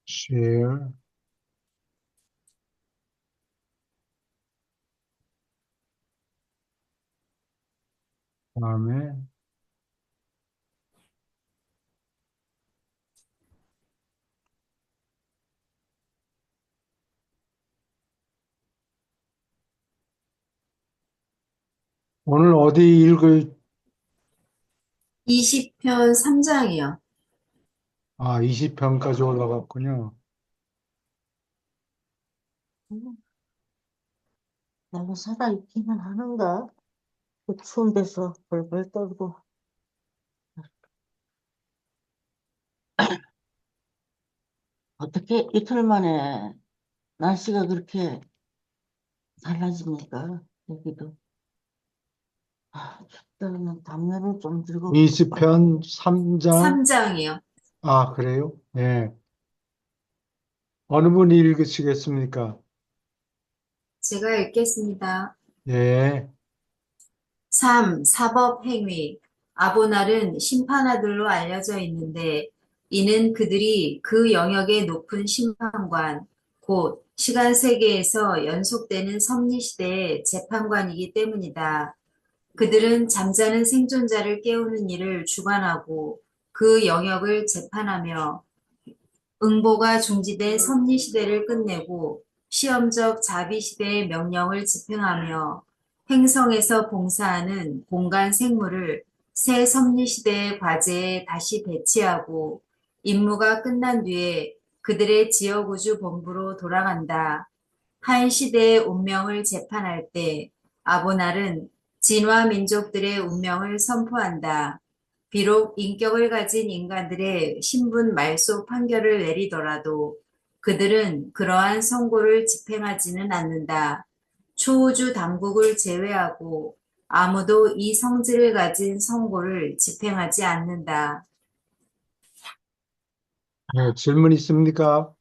share, 다음에 오늘 어디 읽을 20편 3장이요. 20편까지 올라갔군요. 음, 내가 살아있기는 하는가? 그 추운 데서 벌벌 떨고. 어떻게 이틀 만에 날씨가 그렇게 달라집니까? 여기도. 춥다면 담요를 좀 들고. 20편 3장, 3장이요. 그래요? 예. 어느 분이 읽으시겠습니까? 제가 읽겠습니다. 예. 3. 사법행위. 아보날은 심판아들로 알려져 있는데 이는 그들이 그 영역의 높은 심판관, 곧 시간 세계에서 연속되는 섭리시대의 재판관이기 때문이다. 그들은 잠자는 생존자를 깨우는 일을 주관하고 그 영역을 재판하며 응보가 중지된 섭리시대를 끝내고 시험적 자비시대의 명령을 집행하며 행성에서 봉사하는 공간 생물을 새 섭리시대의 과제에 다시 배치하고 임무가 끝난 뒤에 그들의 지역우주 본부로 돌아간다. 한 시대의 운명을 재판할 때 아보날은 진화 민족들의 운명을 선포한다. 비록 인격을 가진 인간들의 신분 말소 판결을 내리더라도 그들은 그러한 선고를 집행하지는 않는다. 초우주 당국을 제외하고 아무도 이 성질을 가진 선고를 집행하지 않는다. 질문 있습니까?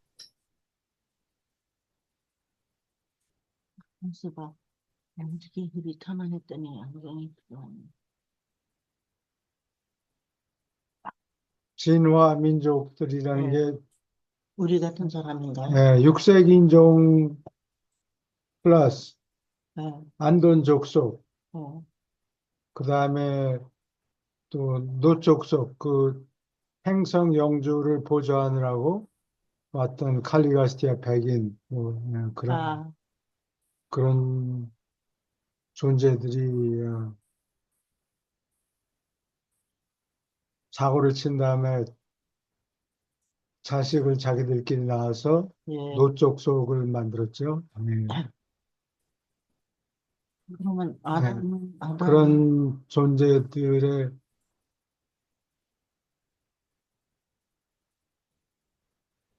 현수가 어떻게 흐릿하만 했더니 안경이 필요하네. 진화 민족들이라는 네. 게 우리 같은 사람인가요? 육색 인종 플러스 네. 안돈 족속, 어, 그 다음에 또 노족속, 그 행성 영주를 보좌하느라고 왔던 칼리가스티아 백인, 아, 그런 존재들이 사고를 친 다음에 자식을 자기들끼리 낳아서 예. 노족속을 만들었죠. 그러면 네. 아담은, 그런 존재들의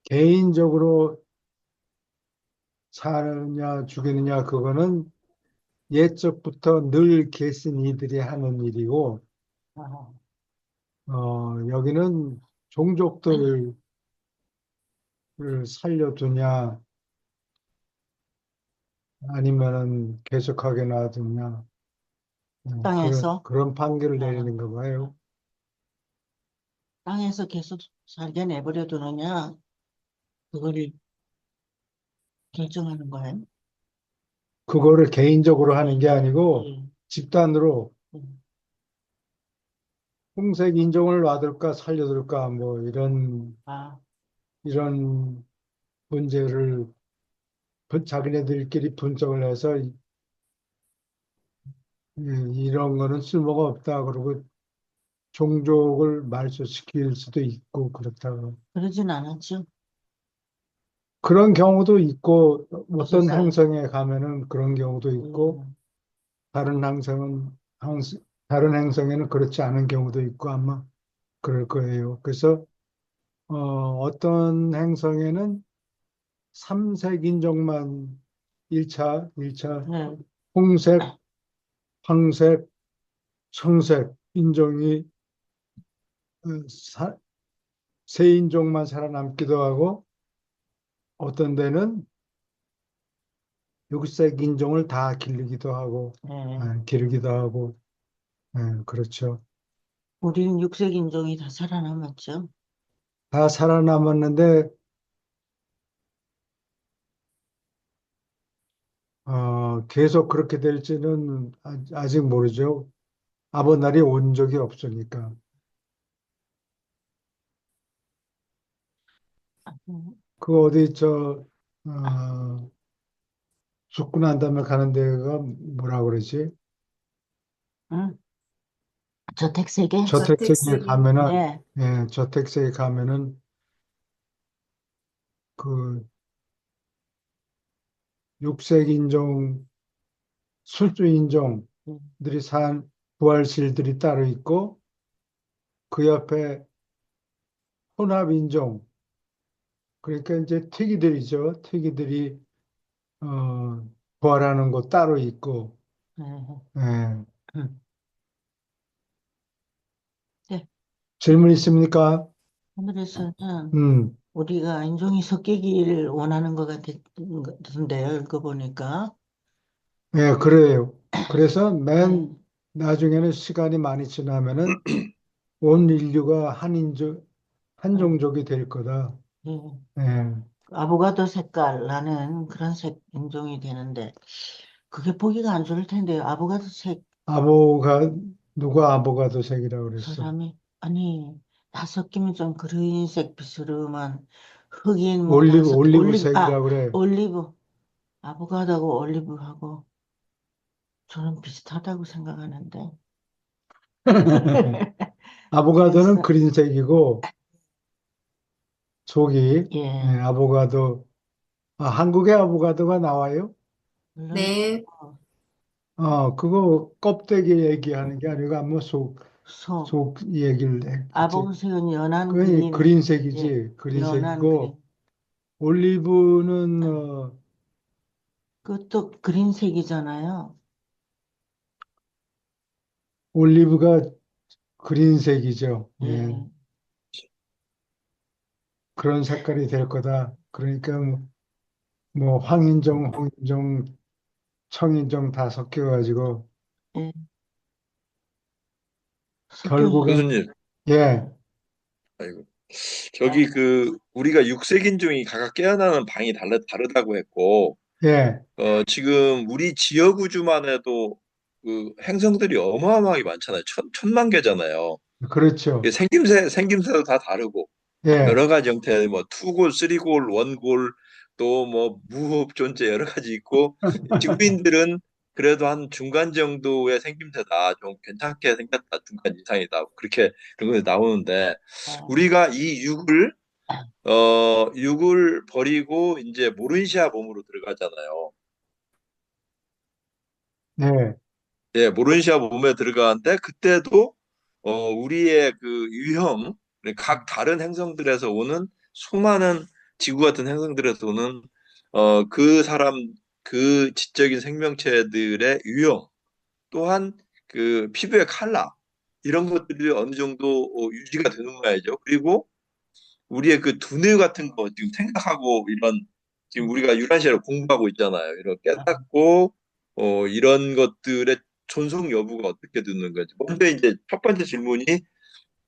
개인적으로 사느냐 죽이느냐 그거는 옛적부터 늘 계신 이들이 하는 일이고 아, 여기는 종족들을 살려두냐 아니면은 계속하게 놔두냐 땅에서, 그런 판결을 아, 내리는 거 봐요. 땅에서 계속 살게 내버려 두느냐, 그거를 결정하는 거예요. 그거를 개인적으로 하는 게 아니고 예, 집단으로 예. 홍색 인종을 놔둘까 살려둘까 뭐 아, 이런 문제를 자기네들끼리 분석을 해서 이런 거는 쓸모가 없다 그러고 종족을 말소시킬 수도 있고 그렇다고 그러진 않았죠. 그런 경우도 있고 어떤 있었어요. 행성에 가면은 그런 경우도 있고 음, 다른 행성은 다른 행성에는 그렇지 않은 경우도 있고 아마 그럴 거예요. 그래서 어떤 행성에는 삼색 인종만 일차 네. 홍색, 황색, 청색 인종이 사, 새 인종만 살아남기도 하고 어떤 데는 육색 인종을 다 기르기도 하고 네. 기르기도 하고 그렇죠. 우리는 육색 인종이 다 살아남았죠. 다 살아남았는데 계속 그렇게 될지는 아직 모르죠. 아버날이 온 적이 없으니까. 음, 그 어디 죽고 난 다음에 가는 데가 뭐라 그러지? 응? 저택세계? 저택세에 저택세계. 가면은, 예. 예, 저택세에 가면은 그 육색 인종, 술주 인종들이 음, 산 부활실들이 따로 있고 그 옆에 혼합 인종, 그러니까 이제 특이들이죠. 특이들이 부활하는 곳 따로 있고, 예. 예. 음. 네. 질문 있습니까? 하늘에서는 음, 우리가 인종이 섞이길 원하는 것 같은데요. 읽어보니까. 예, 그래요. 그래서 예. 맨 나중에는 시간이 많이 지나면은 온 인류가 한 예. 종족이 될 거다. 예. 예. 아보가도 색깔 나는 그런 색 인종이 되는데 그게 보기가 안 좋을 텐데요. 아보가도 색 누가 아보가도색이라고 그랬어? 사람이 아니 다 섞이면 좀 그린색 비스름한 흑인 뭐 다 올리브, 섞여 올리브색이라고 그래. 올리브 아보가도하고 올리브하고 저는 비슷하다고 생각하는데 아보가도는 그래서 그린색이고, 속이, 예, 예 아보가도, 한국에 아보가도가 나와요? 물론 네, 그거 껍데기 얘기하는 게 아니고, 아마 속 속 얘기를 했겠지. 아보색은 연한 그 그린 예 그린색이지, 연한 그린 그린색이고, 올리브는, 그것도 그린색이잖아요. 올리브가 그린색이죠. 예, 예. 그런 색깔이 될 거다. 그러니까 뭐 황인종, 홍인종, 청인종 다 섞여가지고 예. 섞여서 결국은 교수님, 예, 아이고. 저기 우리가 육색인종이 각각 깨어나는 방이 다르다고 했고, 예, 지금 우리 지역 우주만 해도 그 행성들이 어마어마하게 많잖아요. 천만 개잖아요. 이게 그렇죠. 생김새도 다 다르고, 예, 여러 가지 형태, 뭐, 투골, 쓰리골, 원골, 또 뭐, 무호흡 존재 여러 가지 있고, 지구인들은 그래도 한 중간 정도의 생김새다. 좀 괜찮게 생겼다. 중간 이상이다. 그렇게 그런 거 나오는데, 어, 우리가 이 육을 버리고 이제 모른시아 몸으로 들어가잖아요. 네, 예, 모른시아 몸에 들어가는데 그때도 우리의 그 유형, 각 다른 행성들에서 오는 수많은 지구 같은 행성들에서 오는 그 사람 그 지적인 생명체들의 유형 또한 그 피부의 컬러 이런 것들이 어느 정도 유지가 되는 거야죠. 그리고 우리의 그 두뇌 같은 거 지금 생각하고 이런 지금 우리가 유라시아를 공부하고 있잖아요. 이런 깨닫고 이런 것들의 존속 여부가 어떻게 되는 건지. 먼저 이제 첫 번째 질문이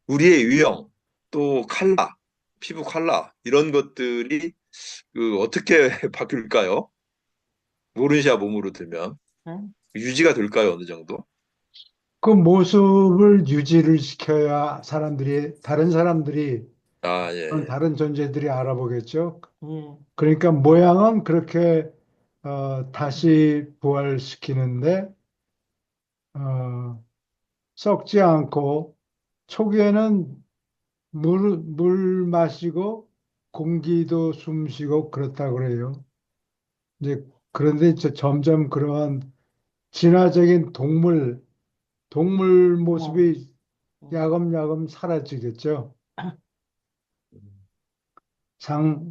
우리의 유형 또 컬러, 피부 컬러 이런 것들이 그 어떻게 바뀔까요? 모르시아 몸으로 들면 응? 유지가 될까요? 어느 정도? 그 모습을 유지를 시켜야 다른 사람들이, 아, 예, 예. 다른 존재들이 알아보겠죠. 예. 그러니까 모양은 그렇게 다시 부활시키는데 썩지 않고 초기에는 물 마시고 공기도 숨 쉬고 그렇다 그래요. 이제 그런데 이제 점점 그러한 진화적인 동물 어, 모습이 야금야금 사라지겠죠.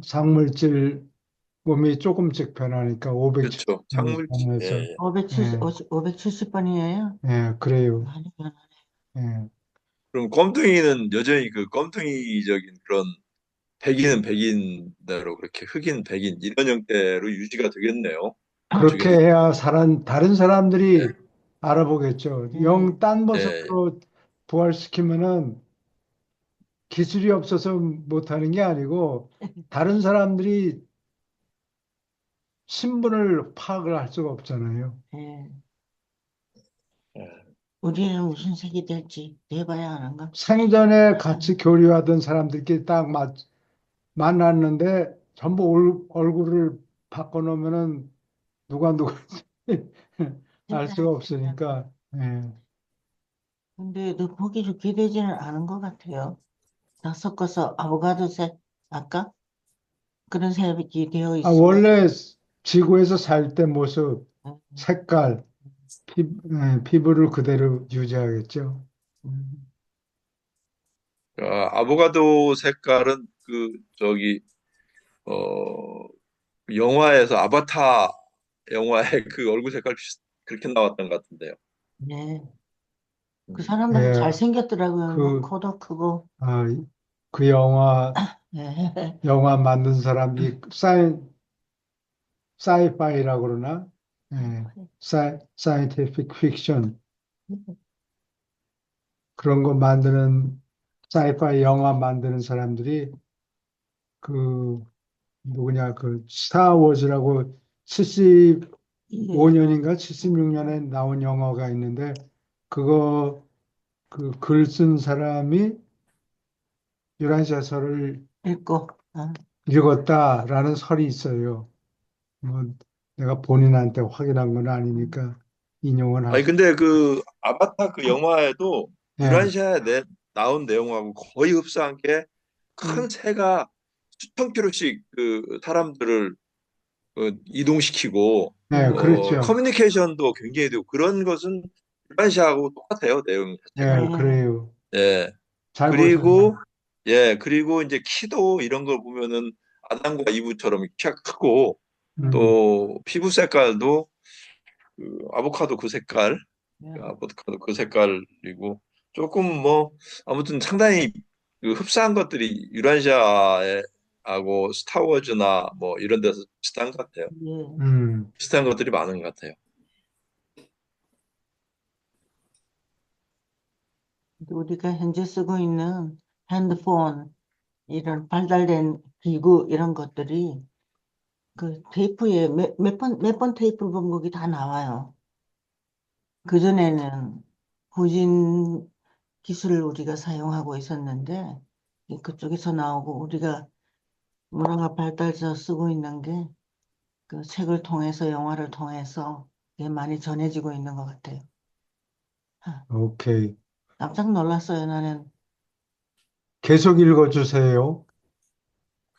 상물질 몸이 조금씩 변하니까 그렇죠. 570년 창물기. 예, 변해서 예. 570, 예, 570번이에요? 그래요. 많이 변하네. 예. 그럼 껌둥이는 여전히 그 껌둥이적인 그런 백인은 백인대로 그렇게 흑인 백인 이런 형태로 유지가 되겠네요. 그렇게 나중에는. 해야 다른 사람들이 예, 알아보겠죠. 예. 영 딴 예, 모습으로 부활시키면은 기술이 없어서 못하는 게 아니고 다른 사람들이 신분을 파악을 할 수가 없잖아요. 예. 예. 우리는 무슨 색이 될지 내봐야 하는가? 생전에 같이 교류하던 사람들끼리 딱 만났는데 전부 얼굴을 바꿔놓으면은 누가 누군지 알 수가 없으니까. 예. 근데 너 보기 좋게 되지는 않은 것 같아요. 다 섞어서 아보가도색 아까 그런 색이 되어 아, 있으면 원래 지구에서 살 때 모습, 음, 색깔, 피부를 그대로 유지하겠죠. 음, 아보가도 색깔은 그 저기 어 영화에서 아바타 영화의 그 얼굴 색깔 그렇게 나왔던 것 같은데요. 네. 그 음. 사람은 예, 잘생겼더라고요. 뭐 그, 코도 크고 아, 그 예. 영화 만든 사람이 사이파이라고 그러나? 예, 사이언티픽 픽션. 그런 거 만드는, 사이파이 영화 만드는 사람들이 그, 누구냐, 그, 스타워즈라고 예. 75년인가 76년에 나온 영화가 있는데, 그거, 그 글 쓴 사람이 유란시아서를 읽고 어, 읽었다라는 설이 있어요. 뭐, 내가 본인한테 확인한 건 음, 아니니까 인용을 할 아니 수, 근데 그 아바타 그 영화에도 예, 유란시아에 나온 내용하고 거의 흡사한 게 큰 음, 새가 수천 킬로씩 그 사람들을 이동시키고 예, 그렇죠. 커뮤니케이션도 굉장히 되고 그런 것은 유란시아하고 똑같아요 내용 자체가. 예, 예. 그래요. 예. 잘 보셨네. 그리고 그리고 이제 키도 이런 걸 보면은 아담과 이브처럼 키가 크고 음, 또 피부 색깔도 그 아보카도 그 색깔, 예. 아보카도 그 색깔이고 조금 뭐 아무튼 상당히 그 흡사한 것들이 유란시아에 하고 스타워즈나 뭐 이런 데서 비슷한 것 같아요. 예. 음, 비슷한 것들이 많은 것 같아요. 우리가 현재 쓰고 있는 핸드폰, 이런 발달된 기구, 이런 것들이 그 테이프에 몇 번 테이프를 본 곡이 다 나와요. 그전에는 후진 기술을 우리가 사용하고 있었는데, 그쪽에서 나오고 우리가 문화가 발달해서 쓰고 있는 게 그 책을 통해서, 영화를 통해서 이게 많이 전해지고 있는 것 같아요. 아, 오케이. 깜짝 놀랐어요, 나는. 계속 읽어주세요.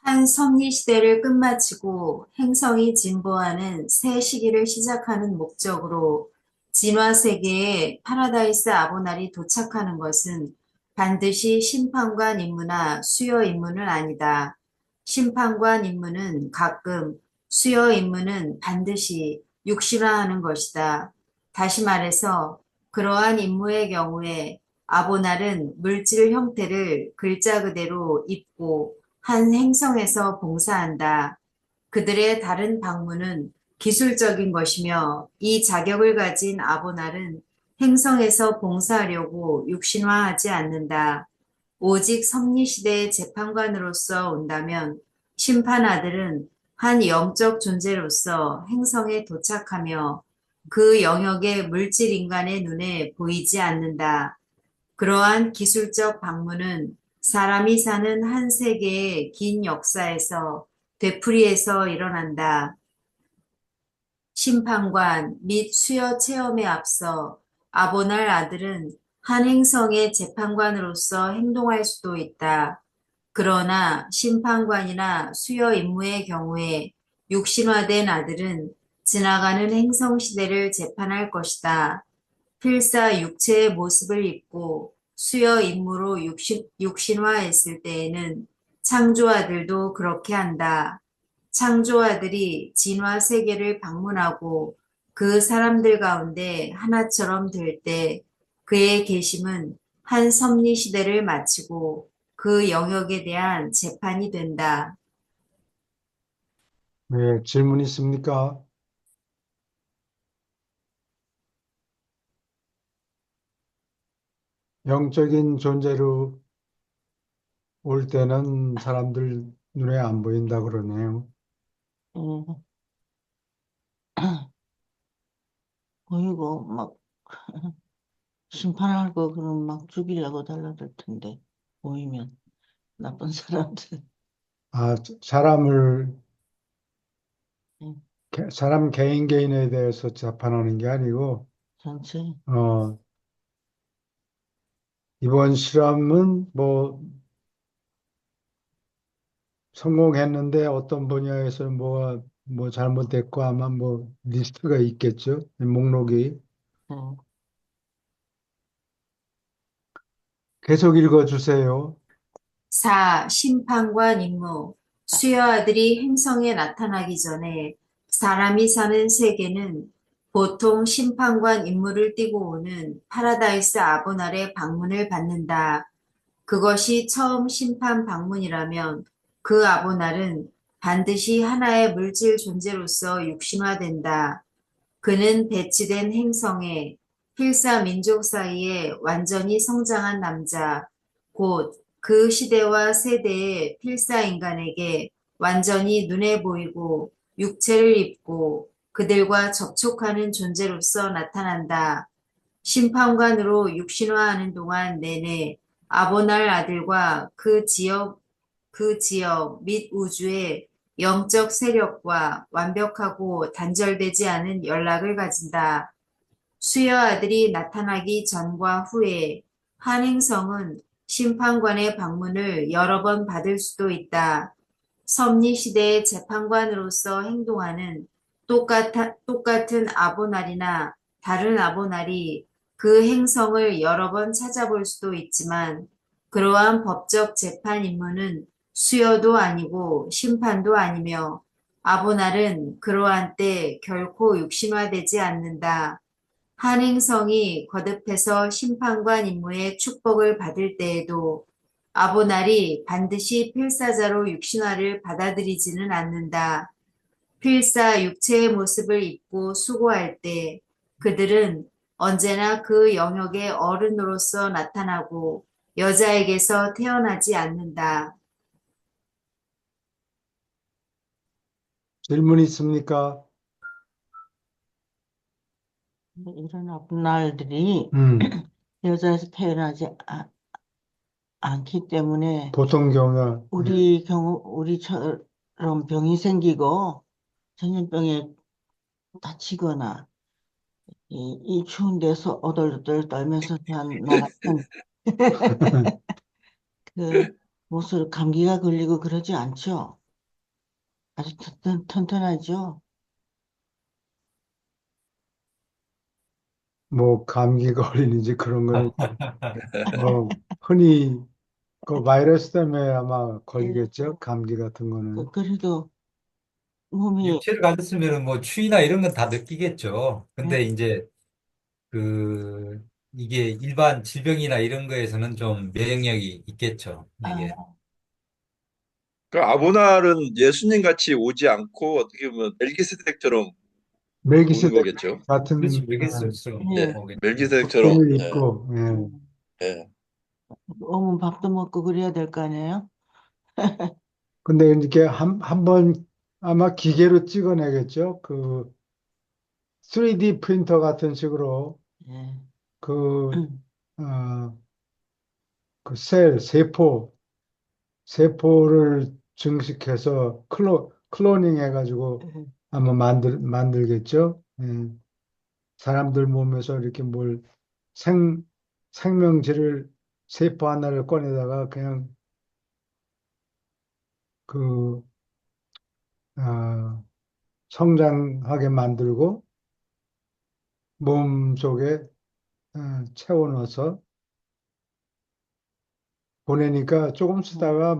한 섭리 시대를 끝마치고 행성이 진보하는 새 시기를 시작하는 목적으로 진화 세계에 파라다이스 아보날이 도착하는 것은 반드시 심판관 임무나 수요 임무는 아니다. 심판관 임무는 가끔, 수요 임무는 반드시 육신화하는 것이다. 다시 말해서 그러한 임무의 경우에 아보날은 물질 형태를 글자 그대로 입고 한 행성에서 봉사한다. 그들의 다른 방문은 기술적인 것이며 이 자격을 가진 아보날은 행성에서 봉사하려고 육신화하지 않는다. 오직 섭리시대의 재판관으로서 온다면 심판아들은 한 영적 존재로서 행성에 도착하며 그 영역의 물질 인간의 눈에 보이지 않는다. 그러한 기술적 방문은 사람이 사는 한 세계의 긴 역사에서 되풀이해서 일어난다. 심판관 및 수여 체험에 앞서 아보날 아들은 한 행성의 재판관으로서 행동할 수도 있다. 그러나 심판관이나 수여 임무의 경우에 육신화된 아들은 지나가는 행성 시대를 재판할 것이다. 필사 육체의 모습을 입고 수여 임무로 육신화했을 때에는 창조아들도 그렇게 한다. 창조아들이 진화 세계를 방문하고 그 사람들 가운데 하나처럼 될 때 그의 계심은 한 섭리 시대를 마치고 그 영역에 대한 재판이 된다. 네, 질문 있습니까? 영적인 존재로 올 때는 사람들 눈에 안 보인다 그러네요. 예. 보이고 막 심판할 거 그럼 막 죽이려고 달라들 텐데 보이면 나쁜 사람들. 아, 사람을, 응, 사람 개인 개인에 대해서 재판하는 게 아니고, 전체. 어, 이번 실험은 뭐, 성공했는데 어떤 분야에서 뭐가, 뭐 잘못됐고 아마 뭐 리스트가 있겠죠. 목록이. 응. 계속 읽어주세요. 4. 심판관 임무. 수여 아들이 행성에 나타나기 전에 사람이 사는 세계는 보통 심판관 임무를 띠고 오는 파라다이스 아보날의 방문을 받는다. 그것이 처음 심판 방문이라면 그 아보날은 반드시 하나의 물질 존재로서 육신화된다. 그는 배치된 행성에 필사 민족 사이에 완전히 성장한 남자, 곧 그 시대와 세대의 필사 인간에게 완전히 눈에 보이고 육체를 입고 그들과 접촉하는 존재로서 나타난다. 심판관으로 육신화하는 동안 내내 아보날 아들과 그 지역 및 우주의 영적 세력과 완벽하고 단절되지 않은 연락을 가진다. 수여 아들이 나타나기 전과 후에 한 행성은 심판관의 방문을 여러 번 받을 수도 있다. 섭리 시대의 재판관으로서 행동하는 똑같은 아보날이나 다른 아보날이 그 행성을 여러 번 찾아볼 수도 있지만 그러한 법적 재판 임무는 수여도 아니고 심판도 아니며 아보날은 그러한 때 결코 육신화되지 않는다. 한 행성이 거듭해서 심판관 임무의 축복을 받을 때에도 아보날이 반드시 필사자로 육신화를 받아들이지는 않는다. 필사 육체의 모습을 입고 수고할 때 그들은 언제나 그 영역의 어른으로서 나타나고 여자에게서 태어나지 않는다. 질문 있습니까? 이런 아분날들이 음, 여자에서 태어나지 않기 때문에 보통 경우, 우리 경우 우리처럼 병이 생기고 전염병에 다치거나 이 추운 데서 오돌오돌 떨면서 산 나 같은 그 모습 감기가 걸리고 그러지 않죠. 아주 튼튼하죠. 뭐 감기 걸리는지 그런 거는 뭐 흔히 그 바이러스 때문에 아마 예, 걸리겠죠. 감기 같은 거는. 그래도 몸이 육체를 가졌으면 뭐 추위나 이런 건 다 느끼겠죠. 예, 근데 이제 그 이게 일반 질병이나 이런 거에서는 좀 면역력이 있겠죠. 이게. 아, 그 아보날은 예수님 같이 오지 않고 어떻게 보면 멜기세덱처럼 오는 멜기세덱 거겠죠. 같은 그렇지, 멜기세스처럼 예, 오겠죠. 멜기세덱처럼. 옷을 예, 입고, 예. 음, 예. 오면 밥도 먹고 그래야 될 거 아니에요? 근데 이렇게 한 번 아마 기계로 찍어내겠죠. 그 3D 프린터 같은 식으로 예. 그, 어, 그 세포를 증식해서 클로닝 해가지고 아마 만들겠죠. 예. 사람들 몸에서 이렇게 뭘 생, 생명체를 세포 하나를 꺼내다가 그냥 그, 성장하게 만들고 몸 속에 채워넣어서 보내니까 조금 쓰다가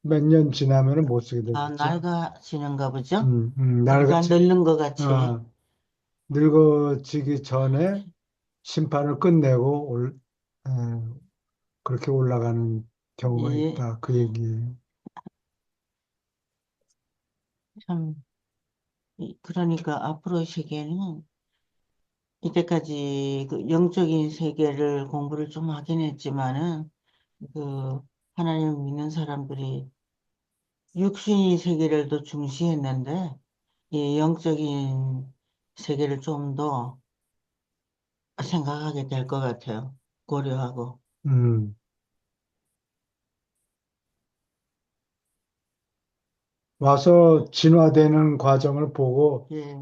몇 년 지나면은 못 쓰게 아, 되겠죠. 낡아지는가 보죠? 우리가 낡아지, 늙는 것 같이. 어, 늙어지기 전에 심판을 끝내고 에, 그렇게 올라가는 경우가 예, 있다. 그 얘기예요. 참, 그러니까 앞으로 세계는 이때까지 그 영적인 세계를 공부를 좀 하긴 했지만은 그 하나님을 믿는 사람들이 육신의 세계를 더 중시했는데 이 영적인 세계를 좀 더 생각하게 될 것 같아요. 고려하고. 음, 와서 진화되는 과정을 보고 예.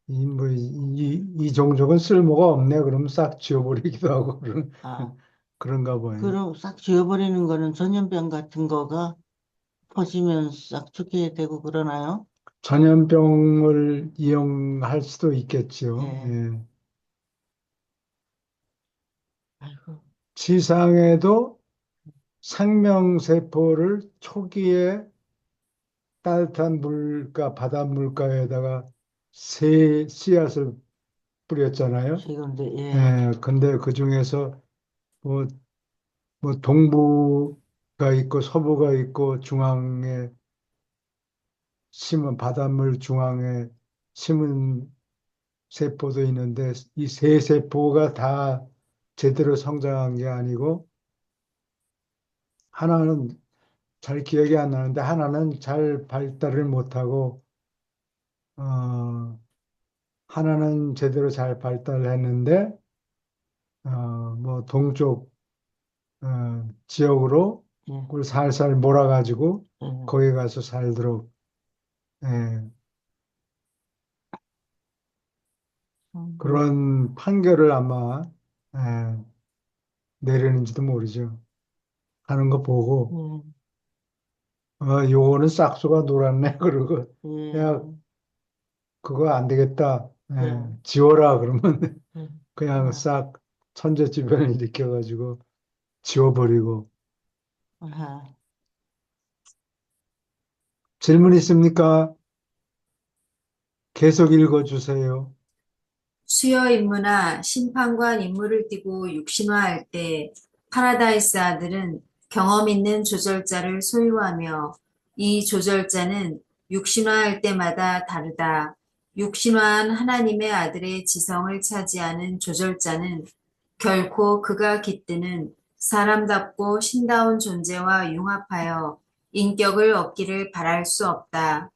이 종족은 쓸모가 없네. 그러면 싹 지워버리기도 하고 아, 그런가 봐요. 그럼 싹 지워버리는 거는 전염병 같은 거가 퍼지면 싹 죽게 되고 그러나요? 전염병을 이용할 수도 있겠지요. 예. 예. 아이고, 지상에도 생명세포를 초기에 따뜻한 물가, 바닷물가에다가 씨앗을 뿌렸잖아요. 지금도, 예. 예, 근데 그 중에서 뭐, 뭐 동부가 있고 서부가 있고 중앙에 심은 바닷물 중앙에 심은 세포도 있는데 이 세 세포가 다 제대로 성장한 게 아니고 하나는 잘 기억이 안 나는데 하나는 잘 발달을 못하고 어, 하나는 제대로 잘 발달했는데 뭐 동쪽 지역으로 예. 그걸 살살 몰아가지고 예. 거기 가서 살도록 예, 음, 그런 판결을 아마 예, 내리는지도 모르죠. 하는 거 보고 예. 요거는 싹수가 놀았네 그러고 야 예. 그거 안 되겠다 예. 지워라 그러면 예. 그냥 아, 싹 천재지변을 일으켜가지고 지워버리고 아하. 질문 있습니까? 계속 읽어주세요. 수요 임무나 심판관 임무를 띠고 육신화할 때 파라다이스 아들은 경험 있는 조절자를 소유하며 이 조절자는 육신화할 때마다 다르다. 육신화한 하나님의 아들의 지성을 차지하는 조절자는 결코 그가 깃드는 사람답고 신다운 존재와 융합하여 인격을 얻기를 바랄 수 없다.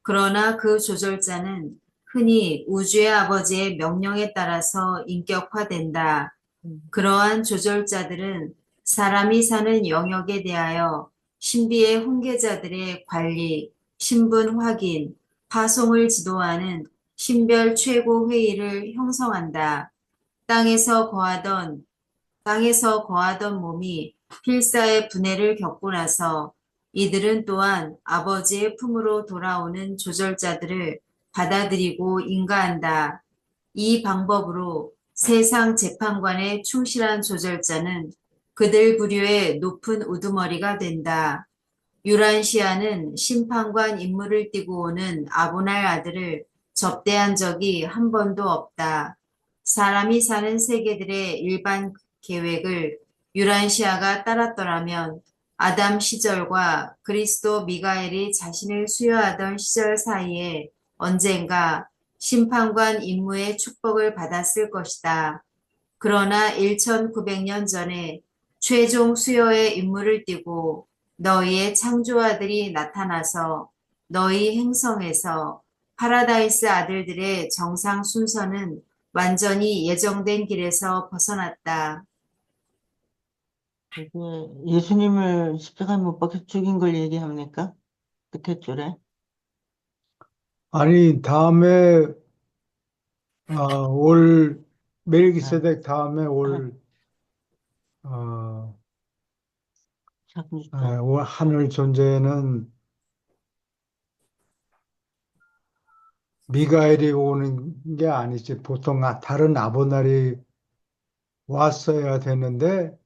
그러나 그 조절자는 흔히 우주의 아버지의 명령에 따라서 인격화된다. 음, 그러한 조절자들은 사람이 사는 영역에 대하여 신비의 훈계자들의 관리, 신분 확인, 파송을 지도하는 신별 최고 회의를 형성한다. 땅에서 거하던 땅에서 거하던 몸이 필사의 분해를 겪고 나서 이들은 또한 아버지의 품으로 돌아오는 조절자들을 받아들이고 인가한다. 이 방법으로 세상 재판관에 충실한 조절자는 그들 부류의 높은 우두머리가 된다. 유란시아는 심판관 임무를 띠고 오는 아보날 아들을 접대한 적이 한 번도 없다. 사람이 사는 세계들의 일반 계획을 유란시아가 따랐더라면 아담 시절과 그리스도 미가엘이 자신을 수여하던 시절 사이에 언젠가 심판관 임무의 축복을 받았을 것이다. 그러나 1900년 전에 최종 수여의 임무를 띠고 너희의 창조아들이 나타나서 너희 행성에서 파라다이스 아들들의 정상 순서는 완전히 예정된 길에서 벗어났다. 이게 예수님을 십자가에 못 박혀 죽인 걸 얘기합니까? 끝에 줄에. 아니 다음에 올 아, 멜기세덱 다음에 아, 올 어, 창조자. 올 하늘 존재는 미가엘이 오는 게 아니지. 보통 다른 아보날이 왔어야 되는데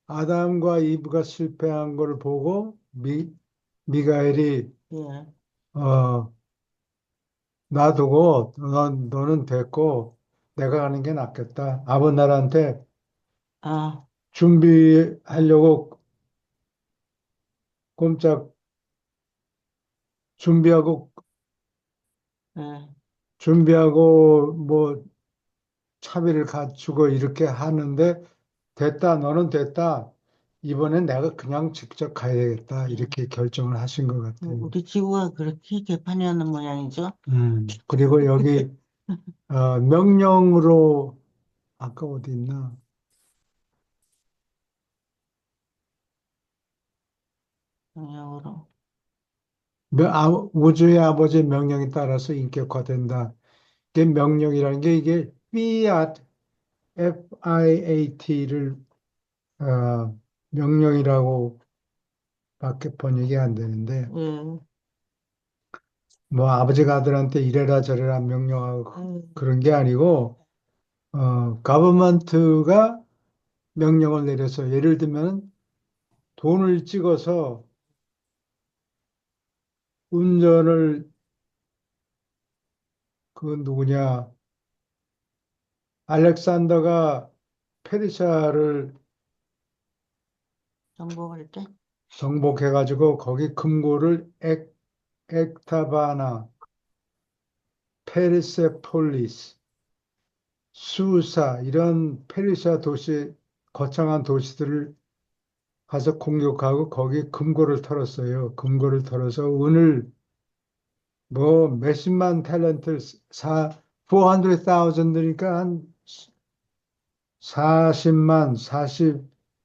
아담과 이브가 실패한 걸 보고 미가엘이 예. 어, 놔두고 너는 됐고 내가 가는 게 낫겠다. 아버날한테 아, 아, 준비하려고 꼼짝 준비하고 예. 준비하고 뭐 차비를 갖추고 이렇게 하는데 됐다. 너는 됐다. 이번엔 내가 그냥 직접 가야 되겠다 이렇게 결정을 하신 것 같아요. 우리 지구가 그렇게 개판이었는 모양이죠? 그리고 여기 명령으로 아까 어디 있나? 영역으로. 우주의 아버지의 명령에 따라서 인격화된다. 이게 명령이라는 게 이게 fiat, FIAT를 명령이라고 밖에 번역이 안 되는데 예. 뭐 아버지가 아들한테 이래라 저래라 명령하고 그런 게 아니고 가버먼트가 명령을 내려서 예를 들면 돈을 찍어서 운전을 그 누구냐 알렉산더가 페르시아를 정복할 때? 정복해가지고 거기 금고를 엑타바나, 페르세폴리스, 수사 이런 페르시아 도시 거창한 도시들을 가서 공격하고 거기 금고를 털었어요. 금고를 털어서 은을 뭐 몇십만 탤런트 400,000이니까 한 40만,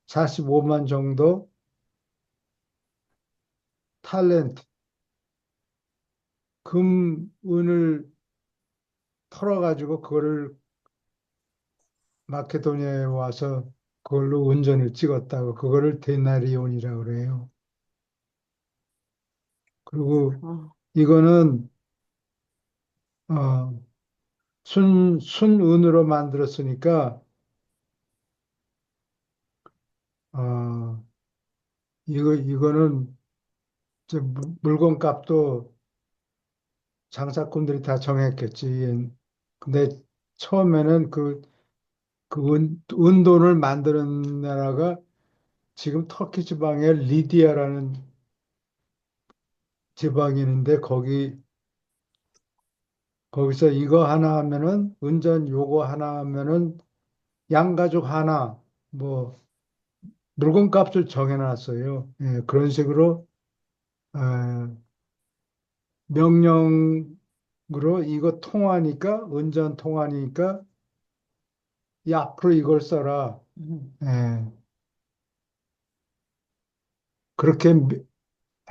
45만 정도 탤런트 은을 털어가지고 그거를 마케도니아에 와서 그걸로 운전을 찍었다고 그거를 데나리온이라고 그래요. 그리고 어, 이거는 어, 순은으로 만들었으니까 어, 이거는 물건 값도 장사꾼들이 다 정했겠지. 근데 처음에는 은돈을 만드는 나라가 지금 터키 지방에 리디아라는 지방이 있는데 거기서 이거 하나 하면은 운전 요거 하나 하면은 양가죽 하나 뭐 물건 값을 정해놨어요. 예, 그런 식으로 명령으로 이거 통화니까 운전 통화니까 이 앞으로 이걸 써라. 음, 예, 그렇게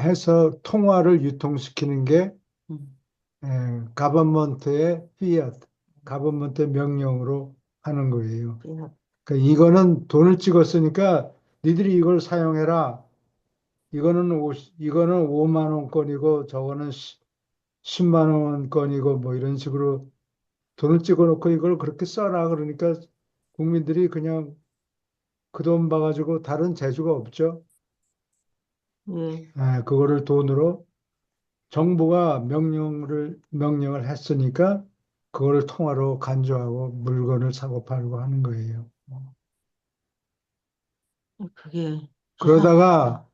해서 통화를 유통시키는 게 음, 가버먼트의 피아트, 가버먼트의 명령으로 하는 거예요. 예. 그러니까 이거는 돈을 찍었으니까 니들이 이걸 사용해라. 이거는 5만 원권이고 저거는 10만 원권이고 뭐 이런 식으로 돈을 찍어놓고 이걸 그렇게 써라. 그러니까 국민들이 그냥 그 돈 봐가지고 다른 재주가 없죠. 예. 그거를 돈으로 정부가 명령을 했으니까 그거를 통화로 간주하고 물건을 사고 팔고 하는 거예요. 그게 수상하다. 그러다가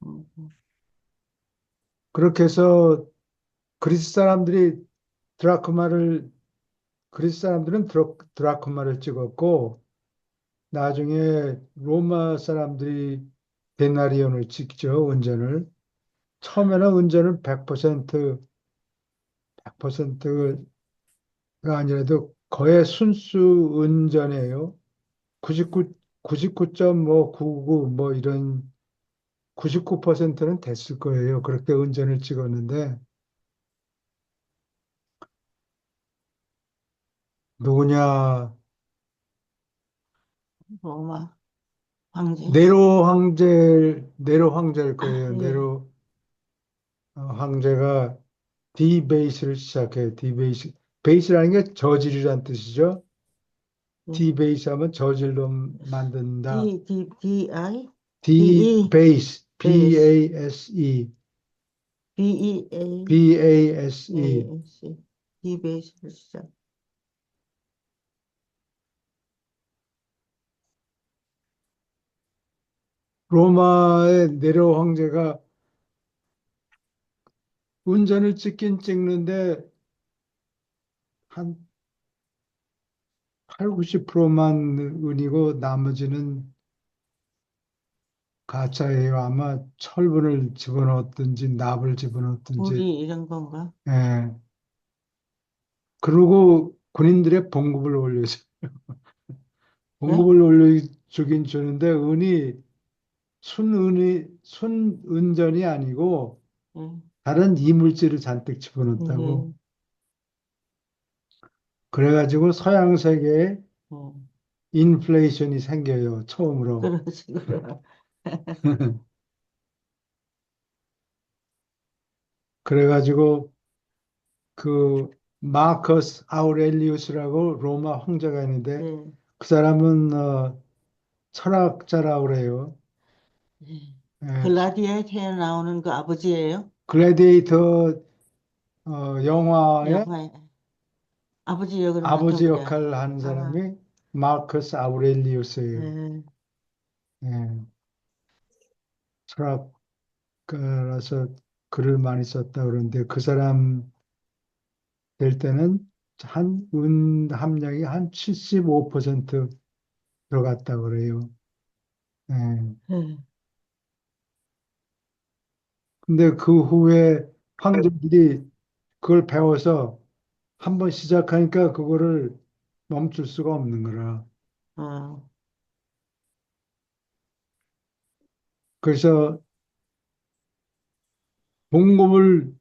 음, 음. 그렇게 해서 그리스 사람들이 드라크마를 그리스 사람들은 드라크마를 찍었고 나중에 로마 사람들이 데나리온을 찍죠, 운전을. 처음에는 운전은 100%가 아니라도 거의 순수 운전이에요. 99.99 뭐 이런 99%는 됐을 거예요. 그렇게 운전을 찍었는데 누구냐 로마 황제. 네로 황제일 거예요. 예. 네로 황제가 디베이스를 시작해요. 디베이스. 베이스라는 게 저질이란 뜻이죠. 예. 디베이스 하면 저질로 만든다. D-I? D-E, 디베이스, 베이스. B-A-S-E, B-E-A, B-A-S-E. A-S. D-베이스를 시작. 로마의 네로 황제가 운전을 찍긴 찍는데 한 8, 90%만 은이고 나머지는 가짜예요. 아마 철분을 집어넣었든지 납을 집어넣었든지. 우리 이런 건가? 예. 그리고 군인들의 봉급을 올려서 네? 봉급을 올려주긴 주는데 은이 순은전이 아니고 예. 다른 이물질을 잔뜩 집어넣었다고. 예. 그래가지고 서양 세계에 예. 인플레이션이 생겨요. 처음으로. 그런 식으로. 그래가지고 그 마커스 아우렐리우스라고 로마 황제가 있는데 예. 그 사람은 철학자라고 그래요. 예. 예, 글라디에이터에 나오는 그 아버지예요? 글래디에이터 영화의 영화에. 아버지 역을 아버지 맡은 거야. 역할을 하는 아, 사람이 마커스 아우렐리우스예요. 예. 예, 철학가라서 글을 많이 썼다 그러는데 그 사람 될 때는 한 은 함량이 한 75% 들어갔다 그래요. 예. 예. 근데 그 후에 황제들이 그걸 배워서 한번 시작하니까 그거를 멈출 수가 없는 거라. 어, 그래서 봉급을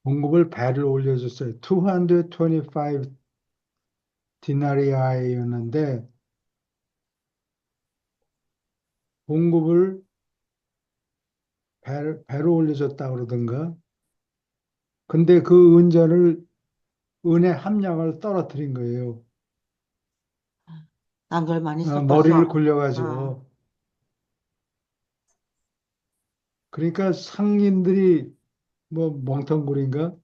봉급을 배를 올려줬어요. 225 디나리아이였는데 봉급을 배로 올려줬다 그러던가. 근데 그 은의 함량을 떨어뜨린 거예요. 딴 걸 많이 머리를 섞어서. 어, 굴려가지고. 그러니까 상인들이 뭐 멍텅구리인가?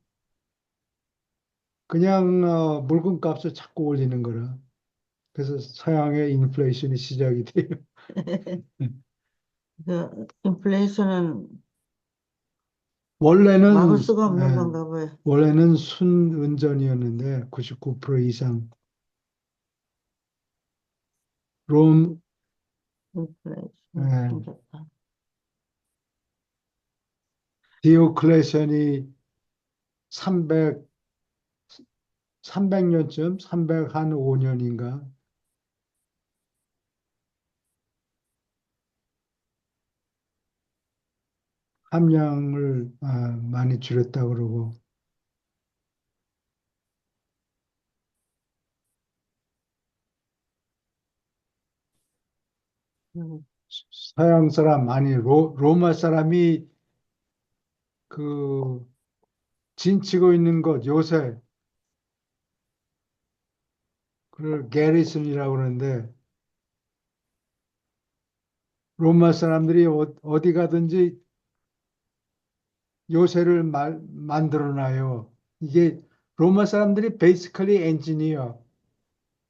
그냥 물건값을 자꾸 올리는 거라. 그래서 서양의 인플레이션이 시작이 돼요. 그 인플레이션은 막을 원래는 수가 없는 예, 건가 봐요. 원래는 순은전이었는데 99% 이상 롬 인플레이션 예, 심각하. 디오클레션이 300 300년쯤 300한 5년인가 함량을 많이 줄였다 그러고 음, 서양 사람 아니 로마 사람이 그 진치고 있는 것 요새 그걸 게리슨이라고 그러는데 로마 사람들이 어디 가든지 요새를 만들어 놔요. 이게 로마 사람들이 베이시컬리 엔지니어,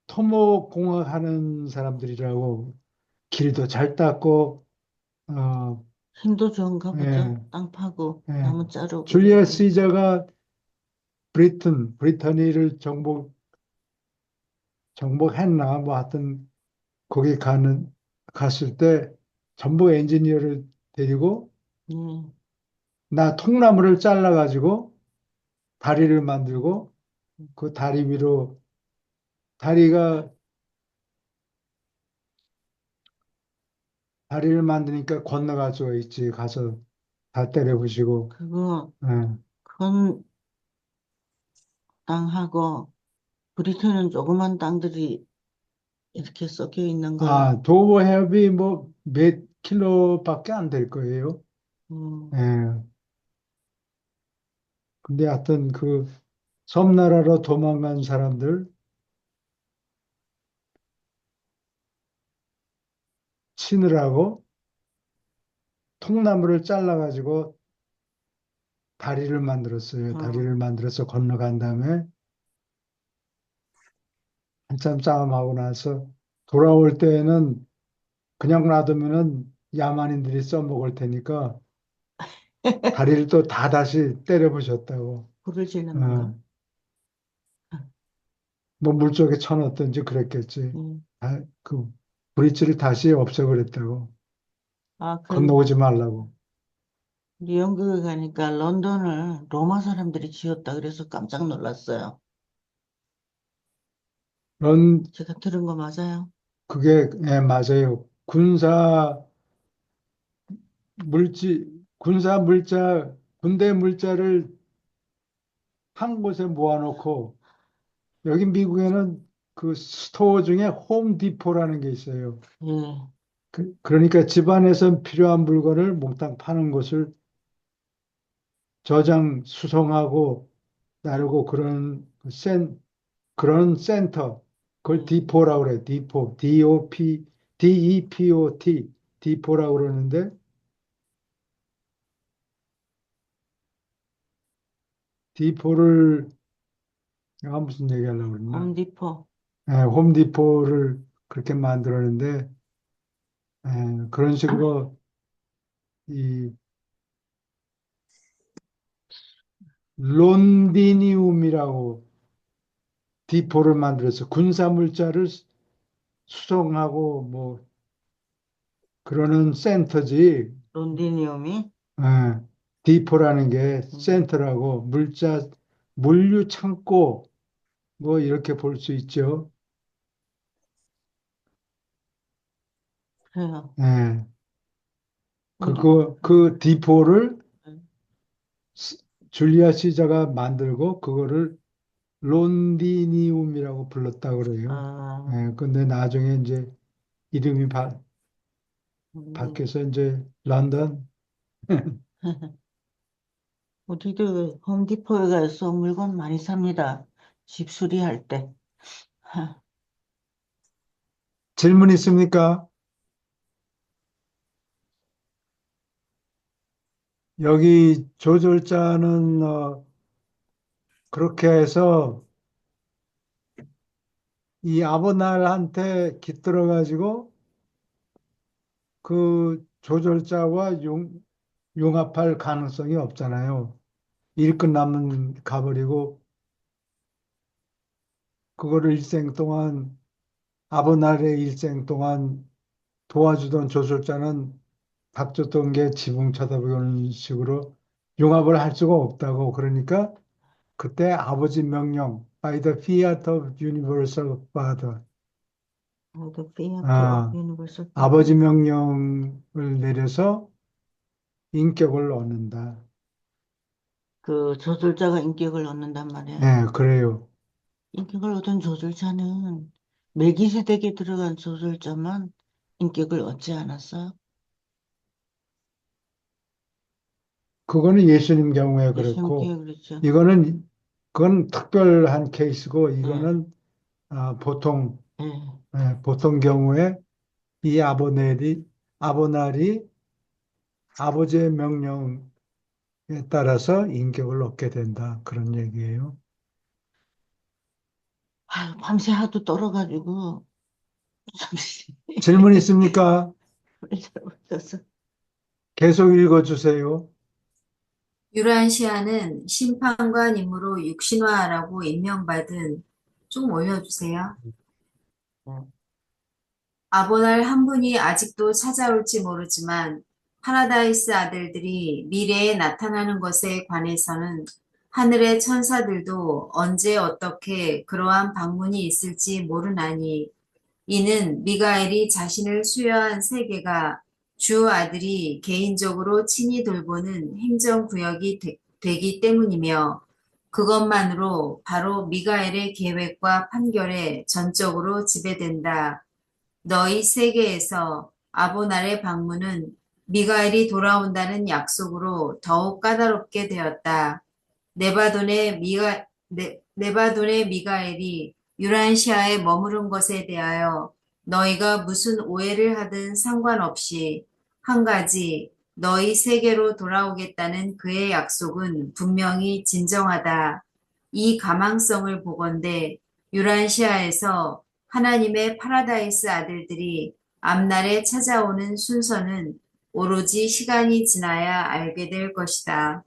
토목공학 하는 사람들이라고 길도 잘 닦고 어, 힘도 좋은가 보죠. 예, 땅 파고 예. 나무 자르고 줄리어스 이렇게. 시저가 브리터니를 정복했나 뭐 하여튼 거기 갔을 때 전부 엔지니어를 데리고 예. 나 통나무를 잘라가지고 다리를 만들고 그 다리 위로 다리가 다리를 만드니까 건너갈 수가 있지. 가서 다 때려부시고. 그거 예. 큰 땅하고 브리튼은 조그만 땅들이 이렇게 섞여 있는 걸. 도보 해협이 뭐 몇 킬로밖에 안 될 거예요. 예. 음, 근데 하여튼 그 섬나라로 도망간 사람들 치느라고 통나무를 잘라가지고 다리를 만들었어요. 다리를 어, 만들어서 건너간 다음에 한참 싸움하고 나서 돌아올 때에는 그냥 놔두면은 야만인들이 써먹을 테니까 다리를 또 다 다시 때려부셨다고. 불을 질렀는가? 어, 뭐 물속에 쳐넣었든지 그랬겠지. 음, 그 브릿지를 다시 없애버렸다고. 아, 건너오지 말라고. 우리 영국에 가니까 런던을 로마 사람들이 지었다 그래서 깜짝 놀랐어요. 그런, 제가 들은 거 맞아요? 그게, 예, 맞아요. 군사 물자, 군대 물자를 한 곳에 모아놓고, 여기 미국에는 그 스토어 중에 홈디포라는 게 있어요. 예. 그러니까 집안에서 필요한 물건을 몽땅 파는 곳을 수송하고 나르고 그런 센터. 그걸 예. 디포라고 그래. 디포. DEPOT. 디포라고 그러는데, 디포를, 내가 무슨 얘기 하려고 그랬나? 홈디포. 예, 홈디포를 그렇게 만들었는데, 그런 식으로 이 론디니움이라고 디포를 만들어서 군사물자를 수송하고 뭐 그러는 센터지. 론디니움이. 예, 디포라는 게 음, 센터라고 물류 창고 뭐 이렇게 볼 수 있죠. 그래요. 예, 우리, 그 디포를 음, 시- 줄리아 시자가 만들고 그거를 론디니움이라고 불렀다 그래요. 아, 근데 나중에 이제 이름이 음, 바뀌어서 이제 런던. 우리도 홈디포에 가서 물건 많이 삽니다. 집 수리할 때. 질문 있습니까? 여기 조절자는 그렇게 해서 이 아버날한테 깃들어 가지고 그 조절자와 융합할 가능성이 없잖아요. 일 끝나면 가버리고 그거를 일생 동안 아버날의 일생 동안 도와주던 조술자는 닥쳤던 게 지붕 쳐다보는 식으로 융합을 할 수가 없다고. 그러니까 그때 아버지 명령, by the fiat of universal father, The Fiat of 아, Universal 아버지 Father. 명령을 내려서 인격을 얻는다. 그 조술자가 인격을 얻는단 말이에요. 네, 그래요. 인격을 얻은 조술자는 멜기세덱에 들어간 조술자만 인격을 얻지 않았어요. 그거는 예수님 경우에 예수님께 그렇고, 그랬죠. 이거는, 그건 특별한 케이스고, 예, 이거는 보통, 예. 보통 경우에 이 아버날이 아버지의 명령에 따라서 인격을 얻게 된다. 그런 얘기예요. 아유, 밤새 하도 떨어가지고 잠시 질문 있습니까? 잘못했어. 계속 읽어주세요. 유란시아는 심판관 임으로 육신화라고 임명받은 좀 올려주세요. 예. 아보날 한 분이 아직도 찾아올지 모르지만 파라다이스 아들들이 미래에 나타나는 것에 관해서는 하늘의 천사들도 언제 어떻게 그러한 방문이 있을지 모르나니 이는 미가엘이 자신을 수여한 세계가 주 아들이 개인적으로 친히 돌보는 행정구역이 되기 때문이며 그것만으로 바로 미가엘의 계획과 판결에 전적으로 지배된다. 너희 세계에서 아보날의 방문은 미가엘이 돌아온다는 약속으로 더욱 까다롭게 되었다. 네바돈의 미가엘이 유란시아에 머무른 것에 대하여 너희가 무슨 오해를 하든 상관없이 한 가지 너희 세계로 돌아오겠다는 그의 약속은 분명히 진정하다. 이 가망성을 보건대 유란시아에서 하나님의 파라다이스 아들들이 앞날에 찾아오는 순서는 오로지 시간이 지나야 알게 될 것이다.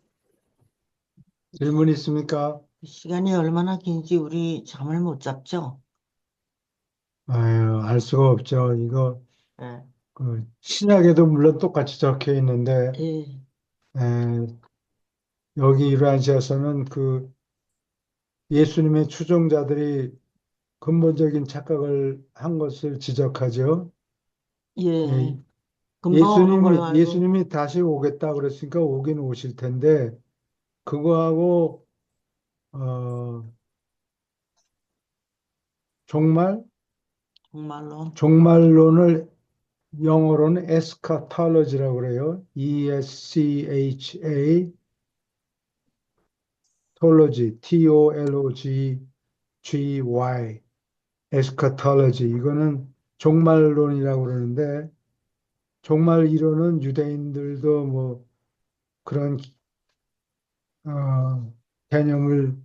질문 있습니까? 시간이 얼마나 긴지 우리 잠을 못 잡죠? 아유, 알 수가 없죠. 이거 예, 그 신약에도 물론 똑같이 적혀 있는데 예, 에, 여기 이러한시에서는 그 예수님의 추종자들이 근본적인 착각을 한 것을 지적하죠. 예, 예. 금방 오는 걸로 알고, 예수님이 다시 오겠다 그랬으니까 오긴 오실 텐데 그거하고 어, 종말 정말로. 종말론을 영어로는 에스카탈로지라고 그래요. ESCHA 톨로지 TOLOGY 에스카톨로지 이거는 종말론이라고 그러는데 종말 이론은 유대인들도 뭐 그런 개념을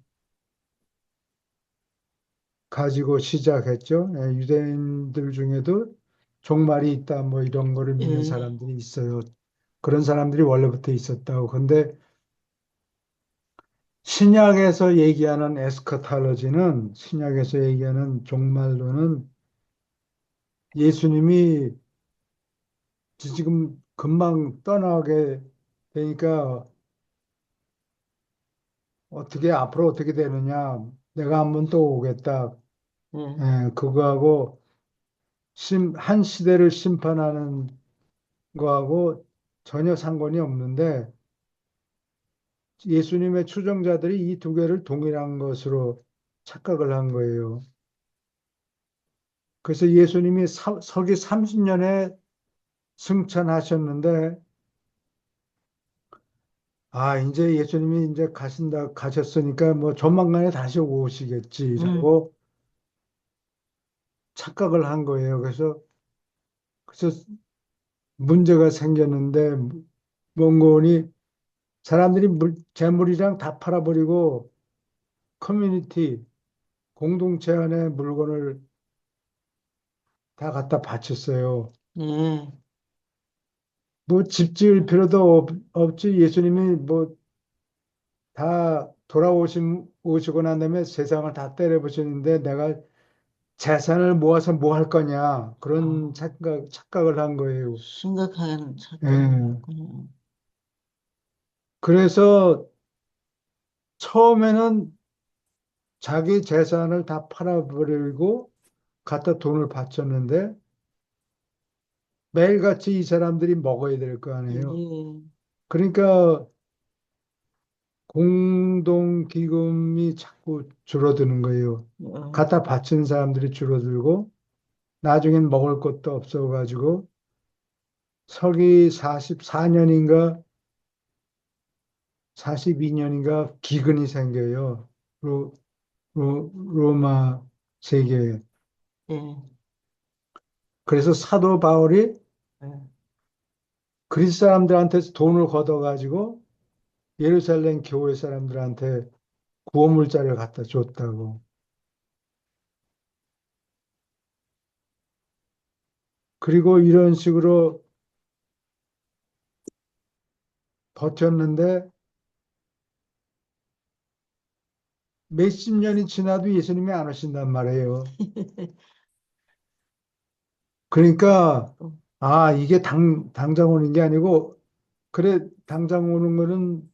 가지고 시작했죠. 예, 유대인들 중에도 종말이 있다 뭐 이런 거를 믿는 예, 사람들이 있어요. 그런 사람들이 원래부터 있었다고. 근데 신약에서 얘기하는 종말론은 예수님이 지금 금방 떠나게 되니까 앞으로 어떻게 되느냐. 내가 한번 또 오겠다. 예. 예, 그거하고 한 시대를 심판하는 거하고 전혀 상관이 없는데 예수님의 추종자들이 이 두 개를 동일한 것으로 착각을 한 거예요. 그래서 예수님이 서기 30년에 승천하셨는데 이제 예수님이 이제 가셨으니까 뭐 조만간에 다시 음, 오시겠지라고 착각을 한 거예요. 그래서 문제가 생겼는데 몽고원이 사람들이 재물이랑 다 팔아버리고 커뮤니티 공동체 안에 물건을 다 갖다 바쳤어요. 예, 뭐 집 지을 필요도 없지. 예수님이 뭐 다 오시고 난 다음에 세상을 다 때려부시는데 내가 재산을 모아서 뭐 할 거냐. 그런 아, 착각을 한 거예요. 심각한 착각을 예. 했군요. 그래서 처음에는 자기 재산을 다 팔아버리고 갖다 돈을 바쳤는데 매일같이 이 사람들이 먹어야 될 거 아니에요. 예, 그러니까 공동기금이 자꾸 줄어드는 거예요. 어, 갖다 바친 사람들이 줄어들고 나중엔 먹을 것도 없어가지고 서기 44년인가 42년인가 기근이 생겨요. 로마 세계에. 예, 그래서 사도 바울이 예. 그리스 사람들한테서 돈을 걷어가지고 예루살렘 교회 사람들한테 구원물자를 갖다 줬다고. 그리고 이런 식으로 버텼는데 몇십 년이 지나도 예수님이 안 오신단 말이에요. 그러니까, 또, 이게 당장 오는 게 아니고, 그래, 당장 오는 거는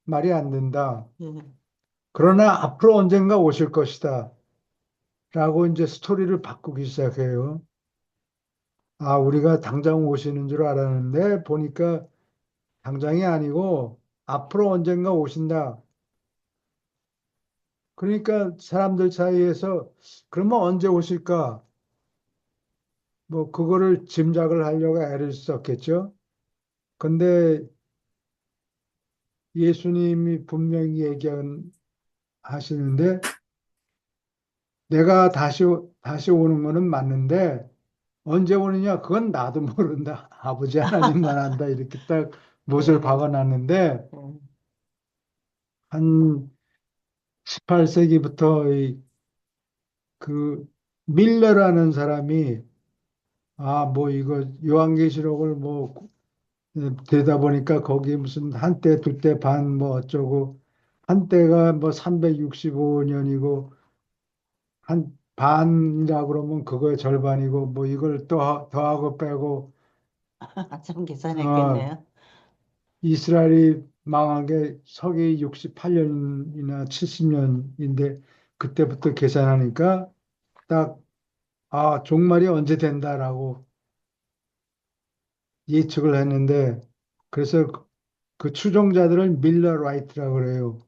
말이 안 된다. 예, 그러나 앞으로 언젠가 오실 것이다. 라고 이제 스토리를 바꾸기 시작해요. 우리가 당장 오시는 줄 알았는데, 보니까 당장이 아니고, 앞으로 언젠가 오신다. 그러니까 사람들 사이에서, 그러면 언제 오실까? 뭐, 그거를 짐작을 하려고 애를 썼겠죠. 근데 예수님이 분명히 하시는데, 내가 다시 오는 거는 맞는데, 언제 오느냐? 그건 나도 모른다. 아버지 하나님만 안다. 이렇게 딱 못을 예, 박아놨는데, 예, 한 18세기부터 그 밀러라는 사람이, 뭐 이거 요한계시록을 뭐 되다 보니까 거기 무슨 한때, 두때 반 뭐 어쩌고, 한때가 뭐 365년이고, 반이라고 그러면 그거의 절반이고 뭐 이걸 또 더하고 빼고 참 어, 계산했겠네요. 이스라엘이 망한 게 서기 68년이나 70년인데 그때부터 계산하니까 딱 종말이 언제 된다라고 예측을 했는데 그래서 그 추종자들을 밀러 라이트라고 그래요.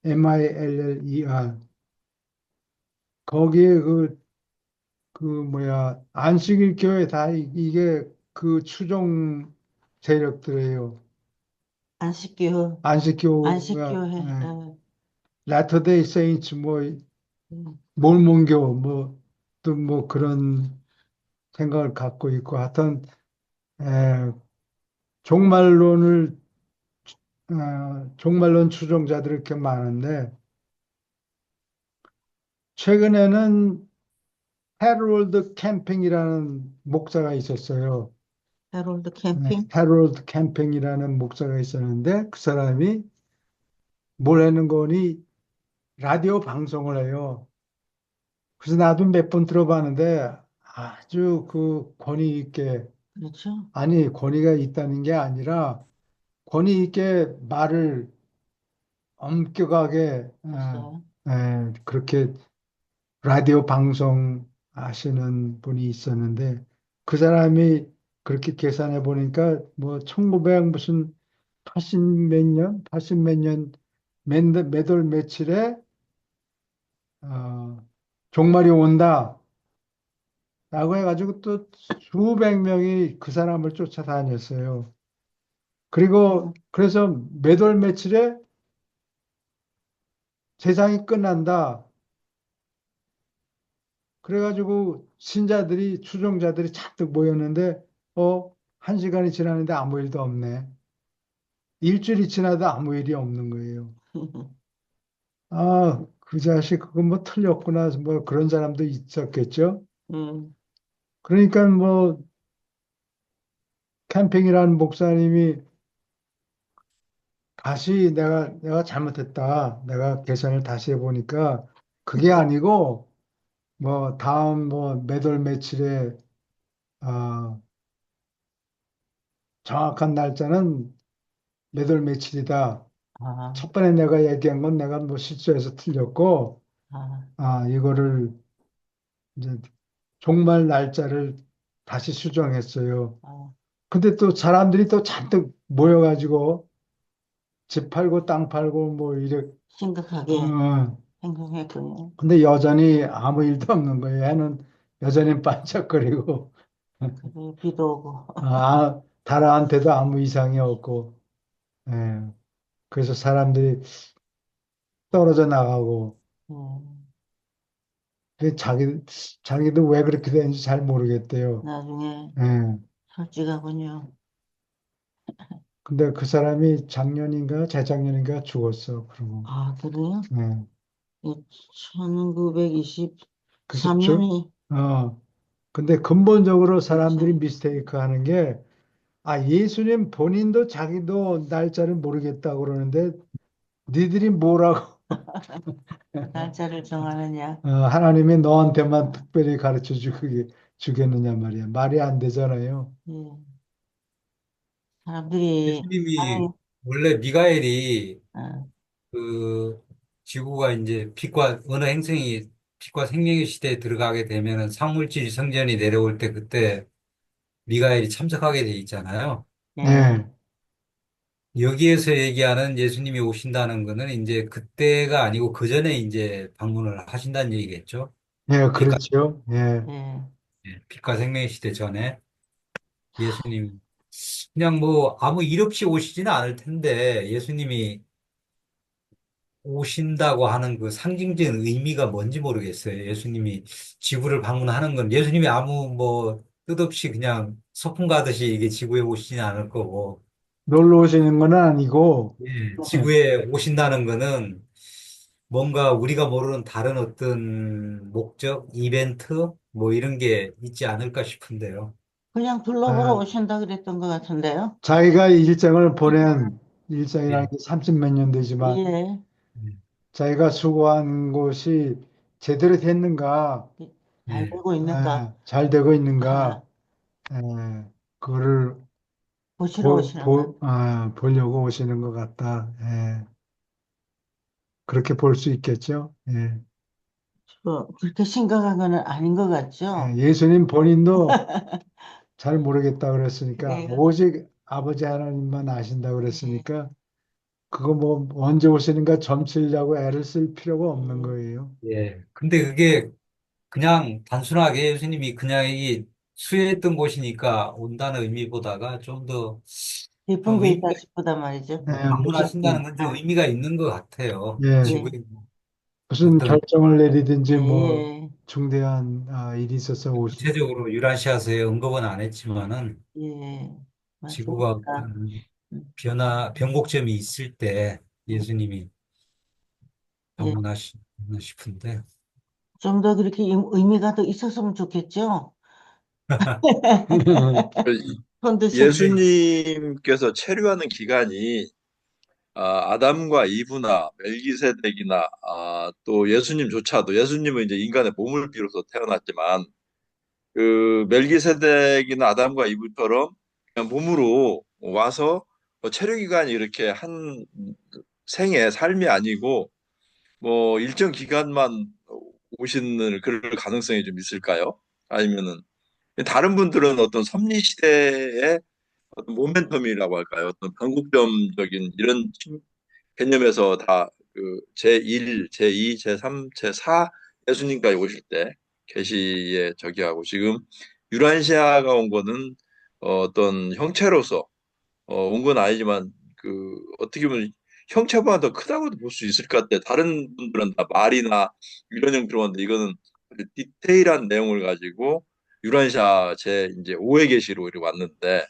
MILLER. 거기에 뭐야, 안식일 교회 다 이게 그 추종 세력들이에요. 안식교, 안식교가, 안식교회, 라터데이 세인츠, 뭐, 음, 몰몬교, 뭐, 또 뭐 그런 생각을 갖고 있고, 하여튼, 에, 종말론을, 종말론 추종자들이 이렇게 많은데, 최근에는 해롤드 캠핑이라는 목사가 있었어요. 해롤드 캠핑? 해롤드 캠핑이라는 목사가 있었는데, 그 사람이 뭘 하는 거니 라디오 방송을 해요. 그래서 나도 몇 번 들어봤는데 아주 그 권위 있게, 그렇죠. 아니, 권위가 있다는 게 아니라 권위 있게 말을 엄격하게 했어요. 그렇게 라디오 방송 하시는 분이 있었는데 그 사람이 그렇게 계산해 보니까 뭐 1900 무슨 80 몇 년, 80 몇 년 몇월 며칠에 어, 종말이 온다라고 해가지고 또 수백 명이 그 사람을 쫓아다녔어요. 그리고 그래서 몇 월 며칠에 세상이 끝난다. 그래가지고 신자들이 추종자들이 잔뜩 모였는데 한 시간이 지났는데 아무 일도 없네. 일주일이 지나도 아무 일이 없는 거예요. 그 자식 그거 뭐 틀렸구나. 뭐 그런 사람도 있었겠죠. 음, 그러니까 뭐 캠핑이라는 목사님이 다시 내가 잘못했다. 내가 계산을 다시 해보니까 그게 아니고 뭐 다음 뭐 몇 월 며칠에 어, 정확한 날짜는 몇 월 며칠이다. 아, 첫 번에 내가 얘기한 건 내가 뭐 실수해서 틀렸고 아, 이거를 이제 종말 날짜를 다시 수정했어요. 아, 근데 또 사람들이 또 잔뜩 모여가지고 집 팔고 땅 팔고 뭐 이래 심각하게 어, 행동했군요. 근데 여전히 아무 일도 없는 거예요. 애는 여전히 반짝거리고, 그래, 비도 오고. 다라한테도 아무 이상이 없고, 예. 그래서 사람들이 떨어져 나가고, 음, 근데 자기도 왜 그렇게 되는지 잘 모르겠대요. 나중에 예. 솔직하군요. 근데 그 사람이 작년인가 재작년인가 죽었어. 그러고, 아, 그래요? 예. 1923년이 그래서 근데 근본적으로 사람들이 그렇죠. 미스테이크 하는 게, 예수님 본인도 자기도 날짜를 모르겠다고 그러는데, 니들이 뭐라고 날짜를 정하느냐. 하나님이 너한테만 특별히 가르쳐 주겠느냐 말이야. 말이 안 되잖아요. 예. 사람들이 예수님이 반응, 원래 미가엘이 어, 그 지구가 이제 빛과 어느 행성이 빛과 생명의 시대에 들어가게 되면은 상물질 성전이 내려올 때 그때 미가엘이 참석하게 돼 있잖아요. 예. 네, 여기에서 얘기하는 예수님이 오신다는 거는 이제 그때가 아니고 그 전에 이제 방문을 하신다는 얘기겠죠. 예, 빛과 그렇죠. 예, 예. 빛과 생명의 시대 전에 예수님 그냥 뭐 아무 일 없이 오시지는 않을 텐데 예수님이 오신다고 하는 그 상징적인 의미가 뭔지 모르겠어요. 예수님이 지구를 방문하는 건 예수님이 아무 뭐 뜻없이 그냥 소풍 가듯이 이게 지구에 오시지는 않을 거고, 놀러 오시는 건 아니고, 예, 지구에 오신다는 거는 뭔가 우리가 모르는 다른 어떤 목적, 이벤트 뭐 이런 게 있지 않을까 싶은데요. 그냥 둘러보러 아, 오신다 그랬던 것 같은데요. 자기가 일정을 보낸 일정이라는 예. 게 30몇 년 되지만 예. 자기가 수고한 곳이 제대로 됐는가, 잘 예. 되고 있는가 잘 되고 아, 있는가, 에, 그거를 보시러 오시는 건 보려고 오시는 것 같다. 그렇게 볼 수 있겠죠. 그렇게 심각한 건 아닌 것 같죠? 예수님 본인도 잘 모르겠다 그랬으니까 그래요. 오직 아버지 하나님만 아신다 네. 그랬으니까 그거 뭐 언제 오시는가 점치려고 애를 쓸 필요가 없는 네. 거예요. 예. 근데 그게 그냥 단순하게 예수님이 그냥 이 수혜했던 곳이니까 온다는 의미보다가 좀 더 깊은 좀 게 의미가 있다 싶다 말이죠. 방문하신다는 건 좀 의미가 있는 것 같아요. 예, 예, 지구에 무슨 어떤 결정을 내리든지 예, 뭐 예, 중대한 일이 있어서 오시. 구체적으로 유라시아서에 언급은 안 했지만은 예. 지구가 맞습니다. 어떤 음, 변곡점이 있을 때 음, 예수님이 예. 방문하시나 싶은데. 좀 더 그렇게 의미가 더 있었으면 좋겠죠? 손 드셨는데. 예수님께서 체류하는 기간이 아담과 이브나 멜기세덱이나 또 예수님조차도 예수님은 이제 인간의 몸을 비로소 태어났지만 그 멜기세덱이나 아담과 이브처럼 그냥 몸으로 와서 뭐 체류 기간이 이렇게 한 생애 삶이 아니고 뭐 일정 기간만 오시는 그럴 가능성이 좀 있을까요? 아니면은 다른 분들은 어떤 섭리 시대의 어떤 모멘텀이라고 할까요? 어떤 변곡점적인 이런 개념에서 다 그 제1, 제2, 제3, 제4 예수님까지 오실 때 계시에 저기하고 지금 유란시아가 온 거는 어떤 형체로서 온 건 아니지만 그 어떻게 보면 형체보다 더 크다고도 볼 수 있을 것 같아. 다른 분들은 다 말이나 이런 형태로 왔는데 이거는 아주 디테일한 내용을 가지고 유란시아 제 이제 5회 계시로 이렇게 왔는데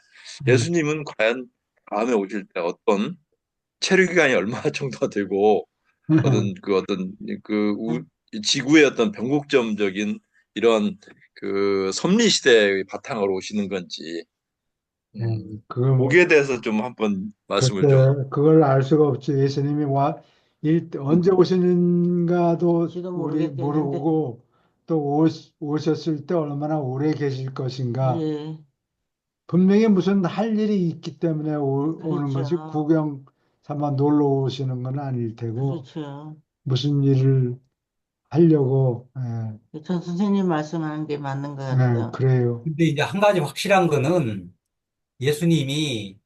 예수님은 과연 다음에 오실 때 어떤 체류 기간이 얼마나 정도가 되고 어떤 이 지구의 어떤 변곡점적인 이런 그 섭리 시대의 바탕으로 오시는 건지 그걸 뭐 거기에 대해서 좀 한번 글쎄 말씀을 좀 그걸 알 수가 없지. 예수님이 언제 오시는가도 지도 우리 모르겠겠는데. 모르고 또 오셨을 때 얼마나 오래 계실 것인가. 예, 분명히 무슨 할 일이 있기 때문에 오는 거지 그렇죠. 구경 삼아 놀러 오시는 건 아닐 테고 그렇죠. 무슨 일을 하려고 전 선생님 말씀하는 게 맞는 것 같아요. 그래요. 근데 이제 한 가지 확실한 거는 예수님이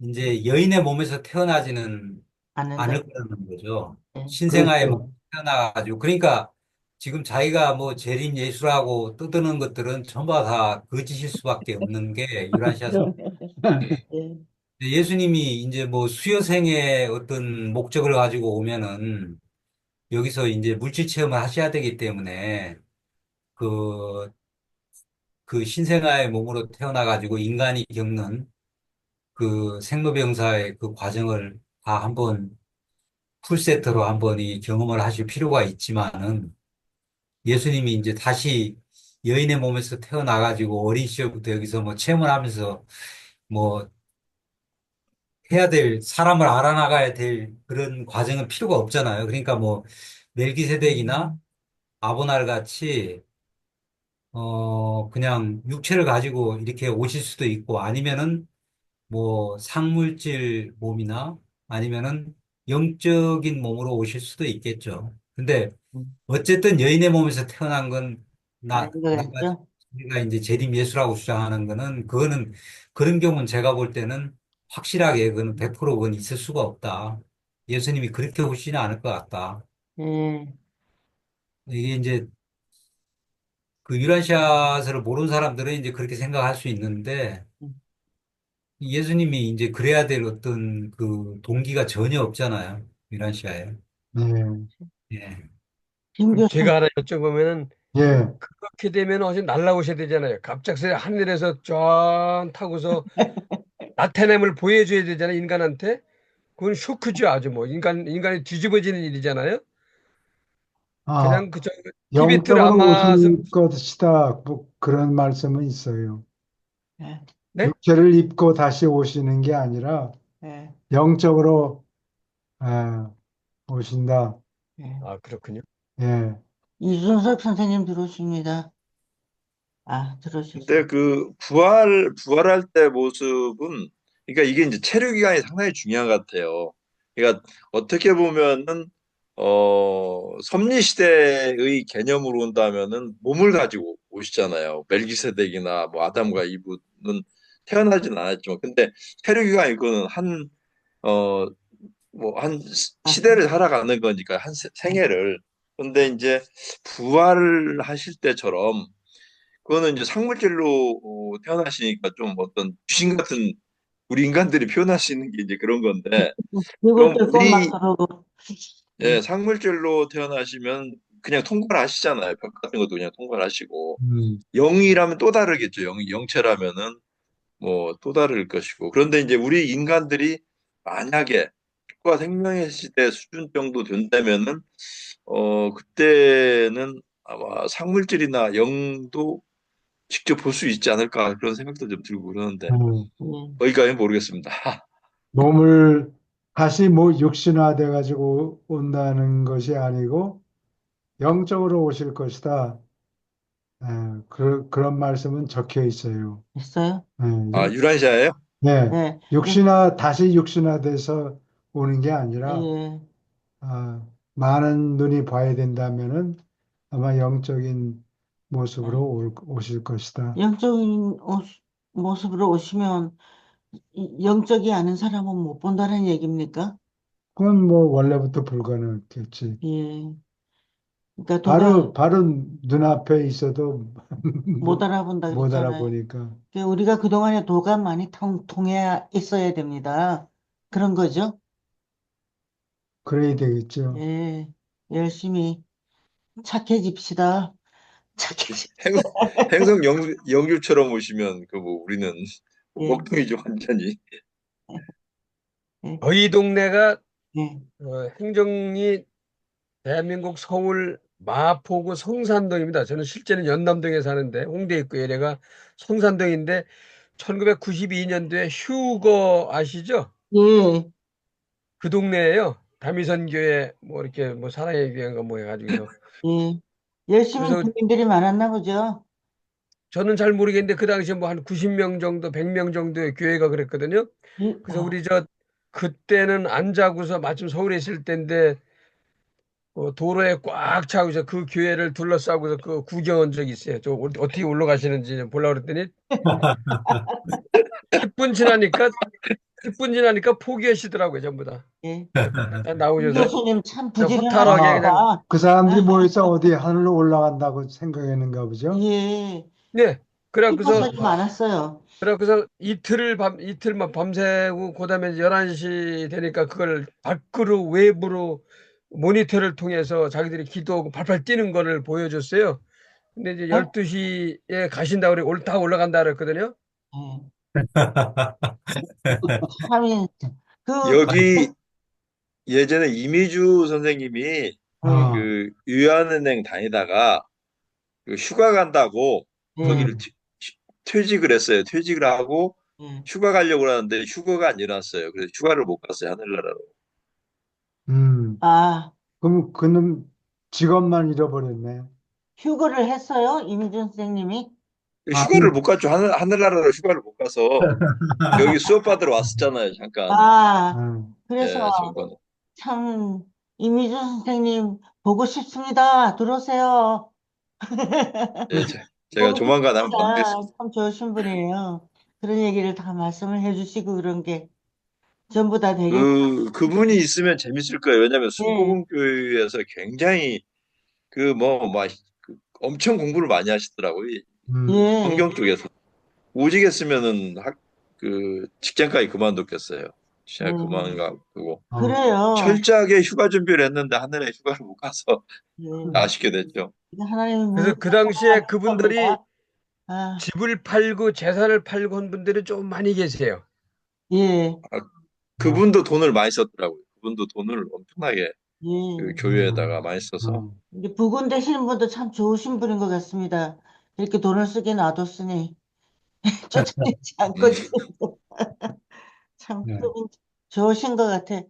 이제 여인의 몸에서 태어나지는 아는데. 않을 거라는 거죠. 예, 신생아의 몸에서 그렇죠. 태어나가지고. 그러니까 지금 자기가 뭐 재림 예수라고 떠드는 것들은 전부 다 거짓일 수밖에 없는 게 유란시아서. 예, 예수님이 이제 뭐 수여생의 어떤 목적을 가지고 오면은 여기서 이제 물질 체험을 하셔야 되기 때문에 그, 그 신생아의 몸으로 태어나가지고 인간이 겪는 그 생로병사의 그 과정을 다 한번 풀세트로 한번 이 경험을 하실 필요가 있지만은 예수님이 이제 다시 여인의 몸에서 태어나가지고 어린 시절부터 여기서 뭐 체험을 하면서 뭐 해야 될 사람을 알아나가야 될 그런 과정은 필요가 없잖아요. 그러니까 뭐 멜기세덱이나 아보날 같이 그냥 육체를 가지고 이렇게 오실 수도 있고 아니면은 뭐 상물질 몸이나 아니면은 영적인 몸으로 오실 수도 있겠죠. 근데 어쨌든 여인의 몸에서 태어난 건 아닌 것 내가 같죠? 우리가 이제 재림 예수라고 주장하는 거는 그거는 그런 경우는 제가 볼 때는 확실하게 그거는 100% 그건 있을 수가 없다. 예수님이 그렇게 오시지는 않을 것 같다. 예, 이게 이제 그 유란시아서를 모르는 사람들은 이제 그렇게 생각할 수 있는데 예수님이 이제 그래야 될 어떤 그 동기가 전혀 없잖아요. 유란시아에. 네. 예. 김 그럼 교수, 제가 하나 여쭤보면은 예. 그렇게 되면 어제 날라오셔야 되잖아요. 갑작스레 하늘에서 쫙 타고서 나타냄을 보여줘야 되잖아요. 인간한테. 그건 쇼크죠. 아주 뭐 인간이 뒤집어지는 일이잖아요. 아, 그냥 그저 TV 영적으로 드라마 오실 것이다. 뭐 그런 말씀은 있어요. 예, 네? 육체를 입고 다시 오시는 게 아니라 예, 영적으로 오신다. 예. 아 그렇군요. 예. 이준석 선생님 들어오십니다. 아, 근데 들어오셨어요. 그 부활할 때 모습은, 그러니까 이게 이제 체류 기간이 상당히 중요한 것 같아요. 그러니까 어떻게 보면은 섭리 시대의 개념으로 온다면은 몸을 가지고 오시잖아요. 멜기세덱이나 뭐 아담과 이브는 태어나진 않았지만, 근데 체류 기간 이거는 어, 한 아, 시대를 살아가는 거니까 한 생애를. 근데 이제 부활을 하실 때처럼 그거는 이제 상물질로 태어나시니까 좀 어떤 귀신 같은 우리 인간들이 표현할 수 있는 게 이제 그런 건데, 입을 그럼 떼고 막 그러고. 예, 예, 상물질로 태어나시면 그냥 통과를 하시잖아요. 벽 같은 것도 그냥 통과를 하시고. 음, 영이라면 또 다르겠죠. 영체라면은 뭐 또 다를 것이고. 그런데 이제 우리 인간들이 만약에 과 생명의 시대 수준 정도 된다면은 그때는 아마 상물질이나 영도 직접 볼 수 있지 않을까 그런 생각도 좀 들고 그러는데 음. 예. 거기까지는 모르겠습니다. 몸을 다시 뭐 육신화돼 가지고 온다는 것이 아니고 영적으로 오실 것이다. 예, 그런 말씀은 적혀 있어요. 있어요? 예, 아, 유란시아예요? 네, 네. 다시 육신화돼서 오는 게 예. 아니라 예. 많은 눈이 봐야 된다면은 아마 영적인 모습으로 예. 오실 것이다. 영적인 모습으로 오시면 영적이 아닌 사람은 못 본다는 얘기입니까? 그건 뭐 원래부터 불가능했겠지. 예. 그러니까 바로 눈앞에 있어도 못 못, 알아본다 못 그랬잖아요. 알아보니까 그러니까 우리가 그동안에 도가 많이 통해 있어야 됩니다. 그런 거죠? 그래야 되겠죠. 예. 열심히 착해집시다. 착해집시다. 행, 행성 영주처럼 오시면 그 뭐 우리는 예. 먹통이죠 완전히. 예. 저희 동네가 예. 행정이 대한민국 서울 마포구 성산동입니다. 저는 실제는 연남동에 사는데 홍대 있고 얘네가 성산동인데 1992년도에 휴거 아시죠? 예. 그 동네에요. 다미선 교회 뭐 이렇게 뭐 사랑의 교회인가 뭐 해가지고서 예. 열심히 그래서 주민들이 많았나 보죠? 저는 잘 모르겠는데 그 당시에 뭐 한 90명 정도, 100명 정도의 교회가 그랬거든요. 예. 그래서 우리 그때는 안 자고서 마침 서울에 있을 때인데 도로에 꽉 차고서 그 교회를 둘러싸고서 그 구경한 적이 있어요. 저 어떻게 올라가시는지 좀 보려고 그랬더니 10분 지나니까 10분 지나니까 포기하시더라고요, 전부 다. 예. 딱 임 나오셔서 교수님 참 그냥 허탈하게 아, 그냥 부지런하시다. 그 사람들이 모여서 어디 하늘로 올라간다고 생각했는가 보죠? 예. 네. 그래갖고서 피파석이 많았어요. 이틀만 밤새고 그다음에 이제 11시 되니까 그걸 밖으로 외부로 모니터를 통해서 자기들이 기도하고 팔팔 뛰는 거를 보여줬어요. 근데 이제 어? 12시에 가신다고 그래 다 올라간다 그랬거든요. 예. 참, 그, 여기 예전에 이미주 선생님이 예. 아, 그 유한은행 다니다가 그 휴가 간다고 예. 거기를 퇴직을 했어요. 퇴직을 하고 예. 휴가 가려고 하는데 휴가가 안 일어났어요. 그래서 휴가를 못 갔어요. 하늘나라로. 음, 아, 그럼 그는 직업만 잃어버렸네. 휴거를 했어요? 이미준 선생님이? 아니, 휴가를 못 갔죠. 하늘나라로 휴가를 못 가서 여기 수업 받으러 왔었잖아요. 잠깐. 아, 아, 그래서 예, 잠깐. 참, 이미준 선생님 보고 싶습니다. 들어오세요. 예, 제가 보고 조만간 한번 싶습니다. 뵙겠습니다. 참 좋으신 분이에요. 그런 얘기를 다 말씀을 해주시고 그런 게 전부 다 되게, 그분이 있으면 재밌을 거예요. 왜냐하면 예, 순복음교회에서 굉장히 막 엄청 공부를 많이 하시더라고요. 이 음, 예, 성경 쪽에서. 오직 했으면은 직장까지 그만뒀겠어요. 시작 예, 그만가고 어, 그래요. 철저하게 휴가 준비를 했는데 하늘에 휴가를 못 가서 예, 아쉽게 됐죠. 하나님의 그래서 그 무섭다 당시에 그분들이 겁니다. 아, 집을 팔고 재산을 팔고 한 분들이 좀 많이 계세요. 예, 아, 어, 그분도 돈을 많이 썼더라고요. 그분도 돈을 엄청나게 그 예. 교회에다가 많이 써서. 이제 부군 되시는 분도 참 좋으신 분인 것 같습니다. 이렇게 돈을 쓰게 놔뒀으니 쫓아내지 음, 않고 참 네. 그분 좋으신 것 같아.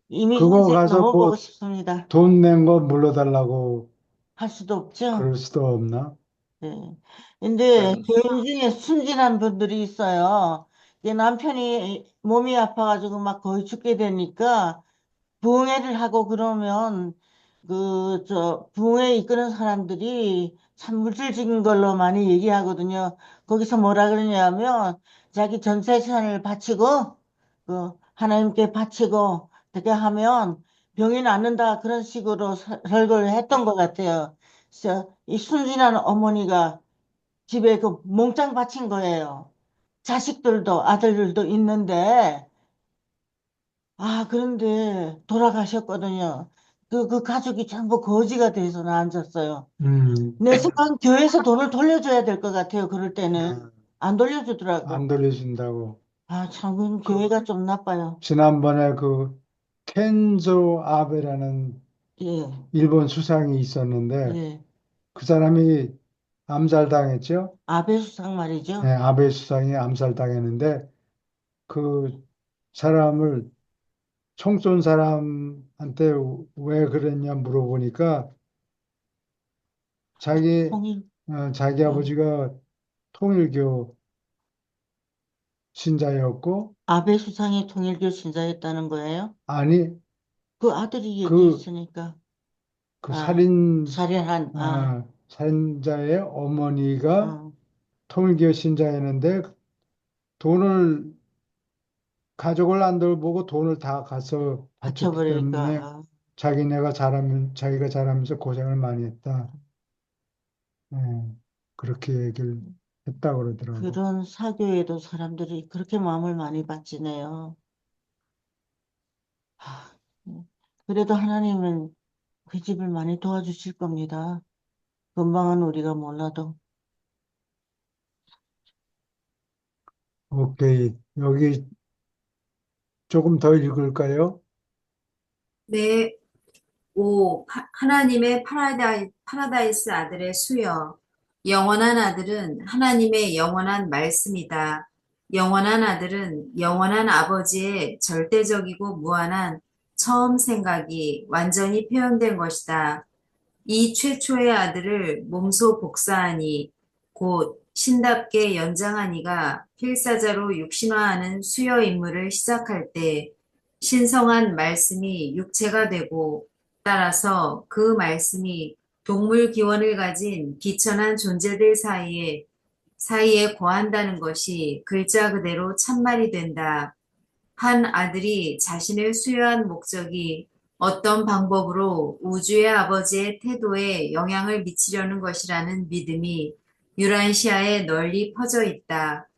이미지 그거 선생님 가서 너무 보고 뭐 싶습니다. 돈 낸 거 물러달라고 할 수도 없죠. 그럴 수도 없나? 네. 근데 음, 교인 중에 순진한 분들이 있어요. 이게 남편이 몸이 아파가지고 막 거의 죽게 되니까 부흥회를 하고 그러면 부흥회 이끄는 사람들이 참 물질적인 걸로 많이 얘기하거든요. 거기서 뭐라 그러냐면 자기 전 재산을 바치고 하나님께 바치고 어떻게 하면 병이 낫는다 그런 식으로 설교를 했던 것 같아요. 그래서 이 순진한 어머니가 집에 그 몽땅 바친 거예요. 자식들도 아들들도 있는데 그런데 돌아가셨거든요. 그 가족이 전부 거지가 돼서 앉았어요. 음, 내 생각엔 교회에서 돈을 돌려줘야 될 것 같아요. 그럴 때는. 아, 안 안 돌려주더라고. 돌려준다고. 참, 그 교회가 좀 나빠요. 지난번에 그 켄조 아베라는 예, 일본 수상이 있었는데 예. 그 사람이 암살당했죠? 아베 수상 네, 말이죠. 아베 수상이 암살당했는데 그 사람을 총 쏜 사람한테 왜 그랬냐 물어보니까 통일, 자기 예. 아버지가 통일교 신자였고 아베 수상이 통일교 신자였다는 거예요? 아니 그 아들이 여기 그, 있으니까. 그 살인 살인한, 살인자의 어머니가 어, 통일교 신자였는데 돈을 가족을 안 돌보고 돈을 다 가서 바쳤기 다쳐버리니까. 때문에 자기가 잘하면서 고생을 많이 했다. 예, 그렇게 얘기를 했다 그러더라고. 그런 사교에도 사람들이 그렇게 마음을 많이 바치네요. 아, 그래도 하나님은 그 집을 많이 도와주실 겁니다. 금방은 우리가 몰라도. 오케이. 여기 조금 더 읽을까요? 네, 5. 하나님의 파라다이스 아들의 수여. 영원한 아들은 하나님의 영원한 말씀이다. 영원한 아들은 영원한 아버지의 절대적이고 무한한 처음 생각이 완전히 표현된 것이다. 이 최초의 아들을 몸소 복사하니 곧 신답게 연장하니가 필사자로 육신화하는 수여 임무를 시작할 때 신성한 말씀이 육체가 되고 따라서 그 말씀이 동물 기원을 가진 비천한 존재들 사이에 거한다는 것이 글자 그대로 참말이 된다. 한 아들이 자신을 수여한 목적이 어떤 방법으로 우주의 아버지의 태도에 영향을 미치려는 것이라는 믿음이 유란시아에 널리 퍼져 있다.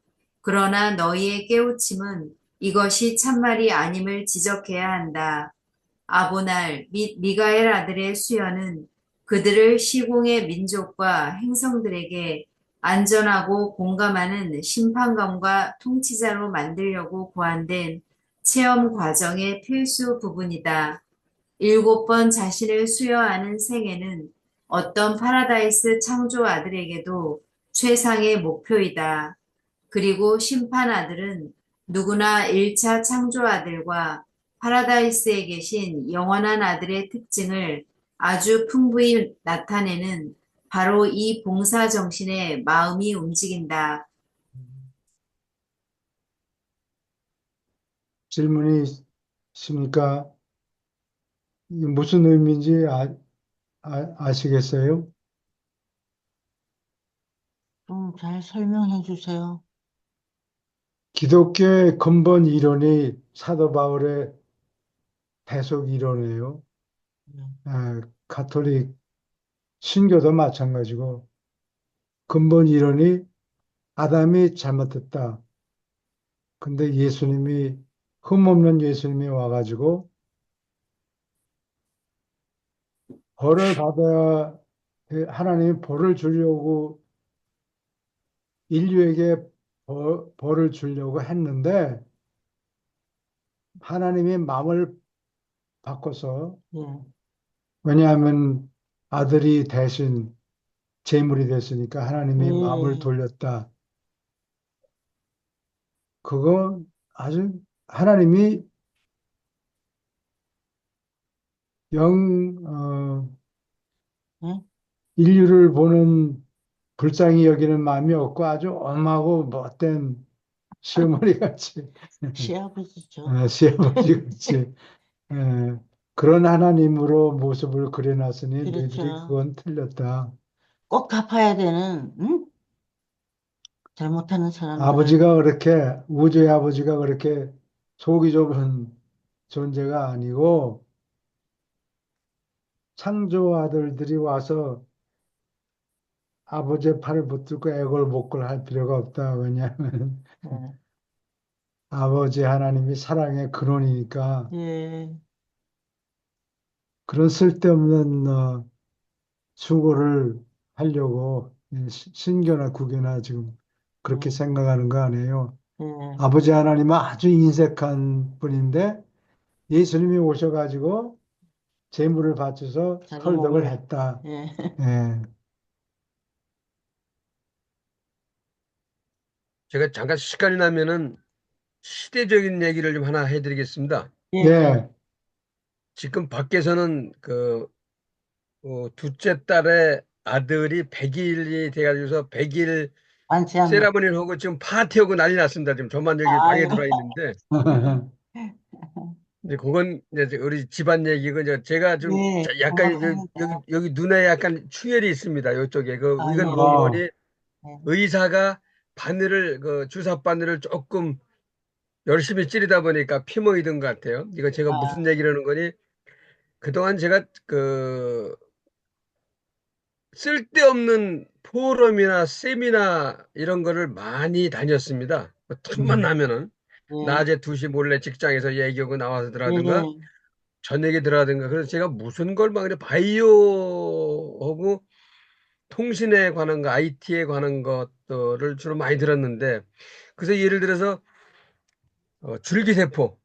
그러나 너희의 깨우침은 이것이 참말이 아님을 지적해야 한다. 아보날 및 미가엘 아들의 수여는 그들을 시공의 민족과 행성들에게 안전하고 공감하는 심판관과 통치자로 만들려고 고안된 체험 과정의 필수 부분이다. 7번 자신을 수여하는 생애는 어떤 파라다이스 창조 아들에게도 최상의 목표이다. 그리고 심판 아들은 누구나 1차 창조 아들과 파라다이스에 계신 영원한 아들의 특징을 아주 풍부히 나타내는 바로 이 봉사 정신에 마음이 움직인다. 질문이 있으니까 이게 무슨 의미인지 아시겠어요? 좀 잘 설명해 주세요. 기독교의 근본 이론이 사도 바울의 배속 이론이에요. 네. 가톨릭 신교도 마찬가지고 근본 이론이 아담이 잘못했다. 근데 흠없는 예수님이 와가지고 벌을 받아야 하나님이 벌을 주려고 인류에게 벌을 주려고 했는데 하나님이 마음을 바꿔서 예. 왜냐하면 아들이 대신 제물이 됐으니까 하나님이 마음을 예. 돌렸다. 그거 아주 하나님이 영, 어, 예? 인류를 보는 불쌍히 여기는 마음이 없고 아주 엄하고 못된 시어머니 같이 시아버지죠. 시아버지 같이 예, 그런 하나님으로 모습을 그려놨으니 너희들이 그렇죠. 그건 틀렸다. 꼭 갚아야 되는, 응? 잘못하는 사람들은, 아버지가 그렇게 우주의 아버지가 그렇게 속이 좁은 존재가 아니고 창조 아들들이 와서 아버지의 팔을 붙들고 애걸복걸 할 필요가 없다. 왜냐하면 네. 아버지 하나님이 사랑의 근원이니까 예, 그런 쓸데없는 수고를 하려고 신교나 구교나 지금 그렇게 예, 생각하는 거 아니에요. 예. 아버지 하나님은 아주 인색한 분인데 예수님이 오셔가지고 제물을 바쳐서 자기 설득을 몸을, 했다. 예, 예, 제가 잠깐 시간이 나면은 시대적인 얘기를 좀 하나 해드리겠습니다. 예, 예. 예, 지금 밖에서는 둘째 딸의 아들이 100일이 돼가지고서 100일 완치하는, 세라머니를 하고 지금 파티하고 난리 났습니다. 지금 저만 여기 방에 아유, 들어와 있는데 이제 그건 이제 우리 집안 얘기고 이제 제가 좀 네, 약간 고맙습니다. 여기 눈에 약간 충혈이 있습니다. 이쪽에 아, 이건 예, 어, 뭐니 예, 의사가 바늘을 주사 바늘을 조금 열심히 찌르다 보니까 피멍이 든 것 같아요. 이거 제가 아, 무슨 얘기를 하는 거니 그동안 제가 쓸데없는 포럼이나 세미나 이런 거를 많이 다녔습니다. 뭐 틈만 음, 나면은 예, 낮에 2시 몰래 직장에서 얘기하고 나와서 예, 들어가든가 예, 저녁에 들어가든가 그래서 제가 무슨 걸 막 그래 바이오하고 통신에 관한 거 IT에 관한 것들을 주로 많이 들었는데 그래서 예를 들어서 줄기세포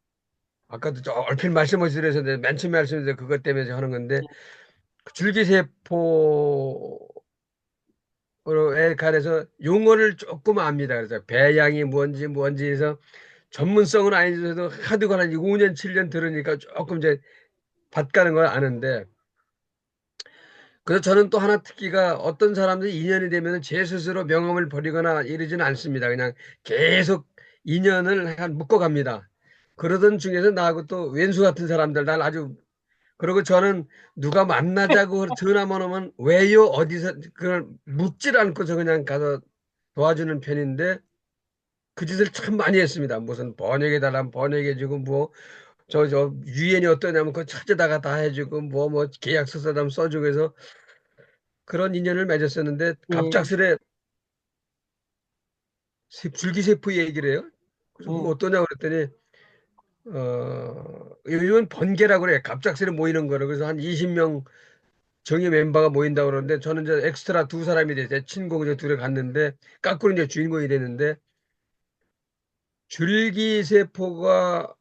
아까도 얼핏 말씀하시더라서 맨 처음에 말씀드린 그것 때문에 제가 하는 건데 그 줄기세포 에 관해서 용어를 조금 압니다. 그래서 배양이 뭔지 해서 전문성은 아니어도 하도 한 5년, 7년 들으니까 조금 이제 밭가는 걸 아는데 그래서 저는 또 하나 특기가 어떤 사람들이 인연이 되면 제 스스로 명함을 버리거나 이러지는 않습니다. 그냥 계속 인연을 묶어갑니다. 그러던 중에서 나하고 또 왼수 같은 사람들 날 아주 그리고 저는 누가 만나자고 전화만 오면 왜요? 어디서 그걸 묻질 않고서 그냥 가서 도와주는 편인데 그 짓을 참 많이 했습니다. 무슨 번역해달라면 번역해주고 뭐 저 유엔이 어떠냐면 그거 찾아다가 다 해주고 뭐 계약서 써다면 써주고 해서 그런 인연을 맺었었는데 예, 갑작스레 줄기세포 얘기를 해요. 그래서 그거 예. 어떠냐고 그랬더니 요즘은 번개라고 그래. 갑작스레 모이는 거를 그래서 한 20명 정예 멤버가 모인다고 그러는데 저는 이제 엑스트라 두 사람이 돼. 친구 이제 둘이 갔는데 까꾸로 이제 주인공이 되는데 줄기세포가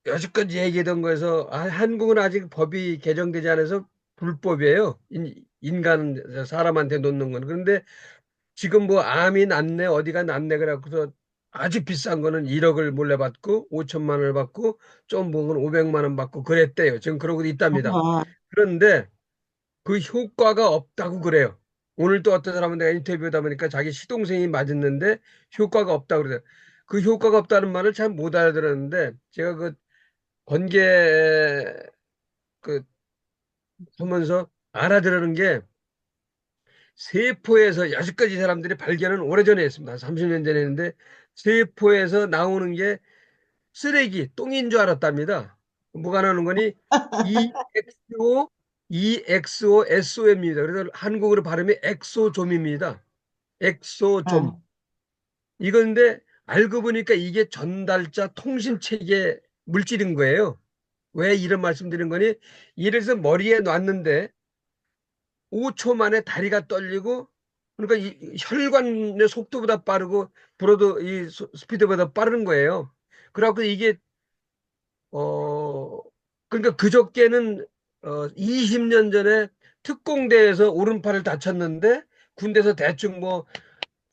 여지껏 얘기했던 거에서 한국은 아직 법이 개정되지 않아서 불법이에요. 인간 사람한테 놓는 건. 그런데 지금 뭐 암이 낫네 어디가 낫네 그래갖고서 아주 비싼 거는 1억을 몰래 받고 5천만 원을 받고 좀 먹은 500만 원 받고 그랬대요. 지금 그러고 있답니다. 아, 그런데 그 효과가 없다고 그래요. 오늘 또 어떤 사람은 내가 인터뷰하다 보니까 자기 시동생이 맞았는데 효과가 없다고 그래요. 그 효과가 없다는 말을 잘 못 알아들었는데 제가 그 번개 그 하면서 알아들은 게 세포에서 여지까지 사람들이 발견은 오래전에 했습니다. 한 30년 전에 했는데 세포에서 나오는 게 쓰레기, 똥인 줄 알았답니다. 뭐가 나오는 거니? EXO, EXOSOM입니다. 그래서 한국어로 발음이 엑소좀입니다. 엑소좀. 아, 이건데 알고 보니까 이게 전달자 통신체계 물질인 거예요. 왜 이런 말씀드린 거니? 예를 들어서 머리에 놨는데 5초 만에 다리가 떨리고 그러니까 이 혈관의 속도보다 빠르고 불어도 이 스피드보다 빠른 거예요. 그래갖고 이게 그러니까 그저께는 20년 전에 특공대에서 오른팔을 다쳤는데 군대에서 대충 뭐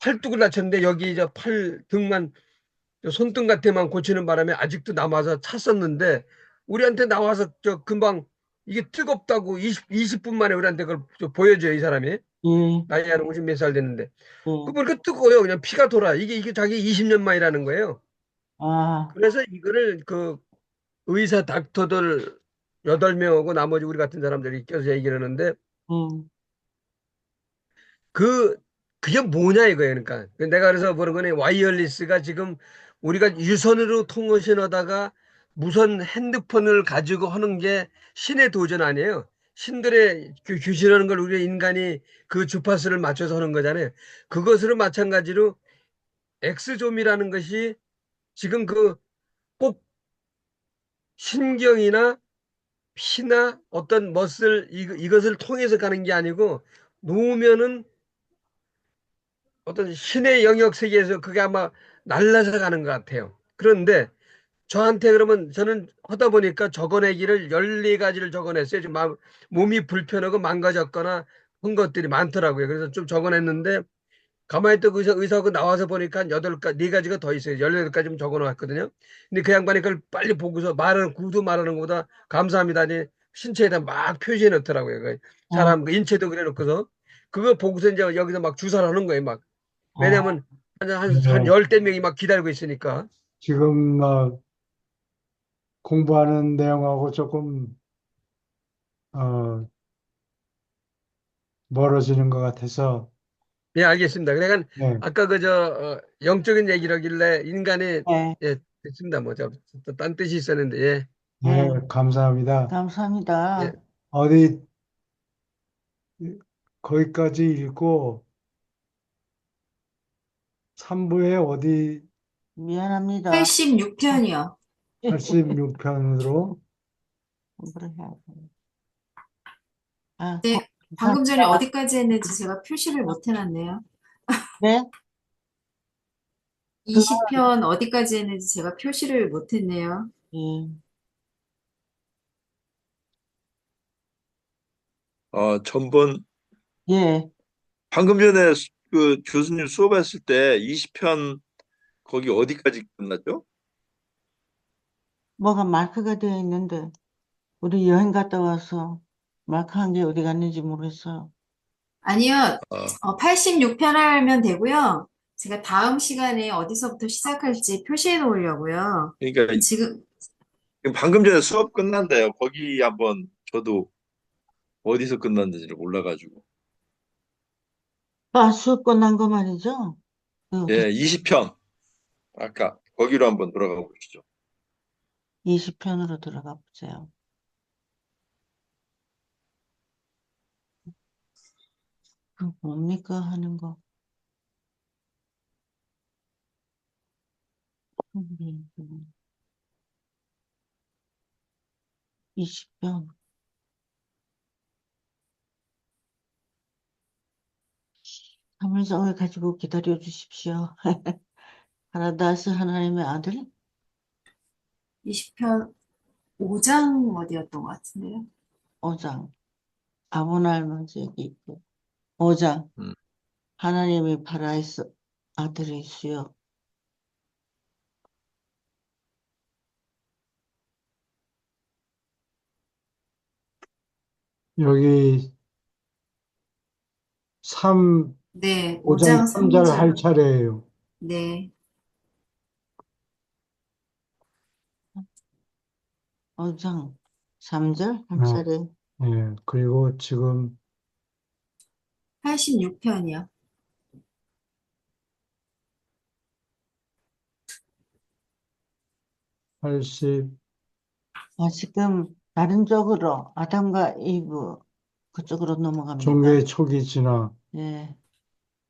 팔뚝을 다쳤는데 여기 저 팔 등만 손등 같은만 고치는 바람에 아직도 남아서 찼었는데 우리한테 나와서 저 금방 이게 뜨겁다고 20분 만에 우리한테 그걸 보여줘요, 이 사람이. 예, 나이 한 50 몇 살 됐는데. 예. 그 보니까 뜨거워요. 그냥 피가 돌아. 이게 자기 20년 만이라는 거예요. 아, 그래서 이거를 그 의사 닥터들 8명하고 나머지 우리 같은 사람들이 껴서 얘기를 하는데 음, 그 그게 뭐냐 이거예요. 그러니까 내가 그래서 보는 거는 와이어리스가 지금 우리가 유선으로 통신하다가 무선 핸드폰을 가지고 하는 게 신의 도전 아니에요. 신들의 규신하는 걸 우리 인간이 그 주파수를 맞춰서 하는 거잖아요. 그것으로 마찬가지로 엑스좀이라는 것이 지금 그 꼭 신경이나 피나 어떤 멋을 이것을 통해서 가는 게 아니고 놓으면은 어떤 신의 영역 세계에서 그게 아마 날라서 가는 것 같아요. 그런데 저한테 그러면 저는 하다 보니까 적어내기를 14가지를 적어냈어요. 지금 몸이 불편하고 망가졌거나 한 것들이 많더라고요. 그래서 좀 적어냈는데 가만히 또 의사하고 나와서 보니까 한 4가지가 더 있어요. 18가지 좀 적어놓았거든요. 근데 그 양반이 그걸 빨리 보고서 구두 말하는 것보다 감사합니다. 하니 신체에다 막 표시해 놓더라고요. 그 어, 사람 그 인체도 그래 놓고서 그거 보고서 이제 여기서 막 주사를 하는 거예요. 막. 어, 왜냐면 한 네. 열대 명이 막 기다리고 있으니까. 지금 공부하는 내용하고 조금 어, 멀어지는 것 같아서 예, 알겠습니다. 그러니까 네, 아까 영적인 얘기라길래 인간의 네, 예, 됐습니다. 뭐, 딴 뜻이 있었는데, 예, 네, 네. 감사합니다. 예. 감사합니다. 어디 거기까지 읽고 3부에 어디 미안합니다. 86편이요. 86편으로 공부를 해야 돼. 아, 네, 방금 전에 감사합니다. 어디까지 했는지 제가 표시를 못 해놨네요. 네, 그, 20편 어디까지 했는지 제가 표시를 못 했네요. 예, 전번 예, 방금 전에 그 교수님 수업했을 때 20편 거기 어디까지 끝났죠? 뭐가 마크가 되어 있는데, 우리 여행 갔다 와서 마크한 게 어디 갔는지 모르겠어요. 아니요, 아, 86편 하면 되고요. 제가 다음 시간에 어디서부터 시작할지 표시해 놓으려고요. 그러니까 지금, 방금 전에 수업 끝난대요. 거기 한번 저도 어디서 끝났는지를 몰라가지고. 아, 수업 끝난 거 말이죠? 예, 20편. 아까 거기로 한번 돌아가 보시죠. 20편으로 들어가 보세요. 그 뭡니까 하는 거. 20편. 참을성을 가지고 기다려 주십시오. 파라다스 하나님의 아들? 20편 5장 어디였던 것 같은데요. 5장. 아브날먼지 여기 있고. 5장. 음. 하나님의 파라이스 아들이시여. 여기 3, 네, 5장 5장 3절 할 3절. 차례예요. 네, 5장 3절 한 어, 차례. 예, 그리고 지금 86편이요. 80, 지금 다른 쪽으로 아담과 이브 그쪽으로 넘어갑니다. 종교의 초기 진화. 예.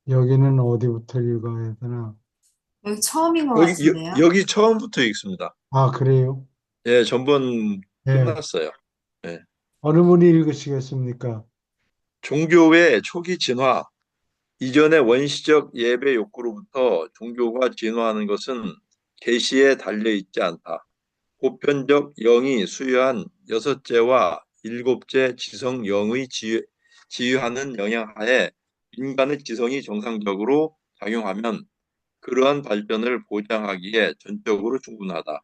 여기는 어디부터 읽어야 되나? 여기 처음인 것 여기, 같은데요. 여기 처음부터 읽습니다. 아, 그래요? 예, 전번 예. 끝났어요. 예. 어느 분이 읽으시겠습니까? 종교의 초기 진화. 이전의 원시적 예배 욕구로부터 종교가 진화하는 것은 계시에 달려 있지 않다. 보편적 영이 수여한 여섯째와 일곱째 지성 영의 지휘하는 영향하에 인간의 지성이 정상적으로 작용하면 그러한 발전을 보장하기에 전적으로 충분하다.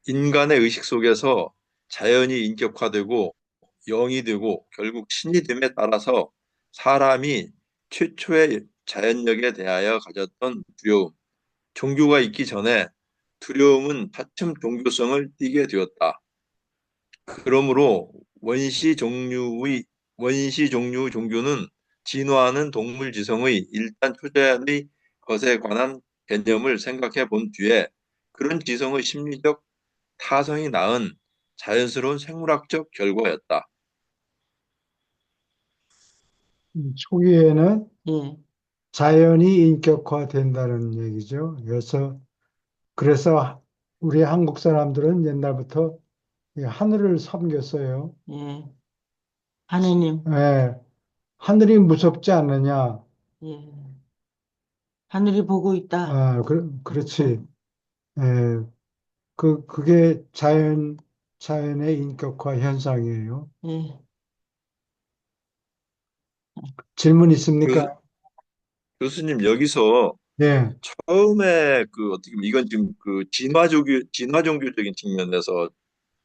인간의 의식 속에서 자연이 인격화되고 영이 되고 결국 신이 됨에 따라서 사람이 최초의 자연력에 대하여 가졌던 두려움, 종교가 있기 전에 두려움은 차츰 종교성을 띠게 되었다. 그러므로 원시 종류 종교는 진화하는 동물 지성의 일단 초자연의 것에 관한 개념을 생각해 본 뒤에 그런 지성의 심리적 타성이 낳은 자연스러운 생물학적 결과였다. 초기에는 예, 자연이 인격화된다는 얘기죠. 그래서 우리 한국 사람들은 옛날부터 이 하늘을 섬겼어요. 예. 하느님, 예, 하늘이 무섭지 않느냐? 예. 하늘이 보고 있다. 아, 그렇지. 예, 그게 자연의 인격화 현상이에요. 예, 질문 교, 있습니까? 교수님 여기서 네, 처음에 그 어떻게 보면 이건 지금 그 진화 종교적인 측면에서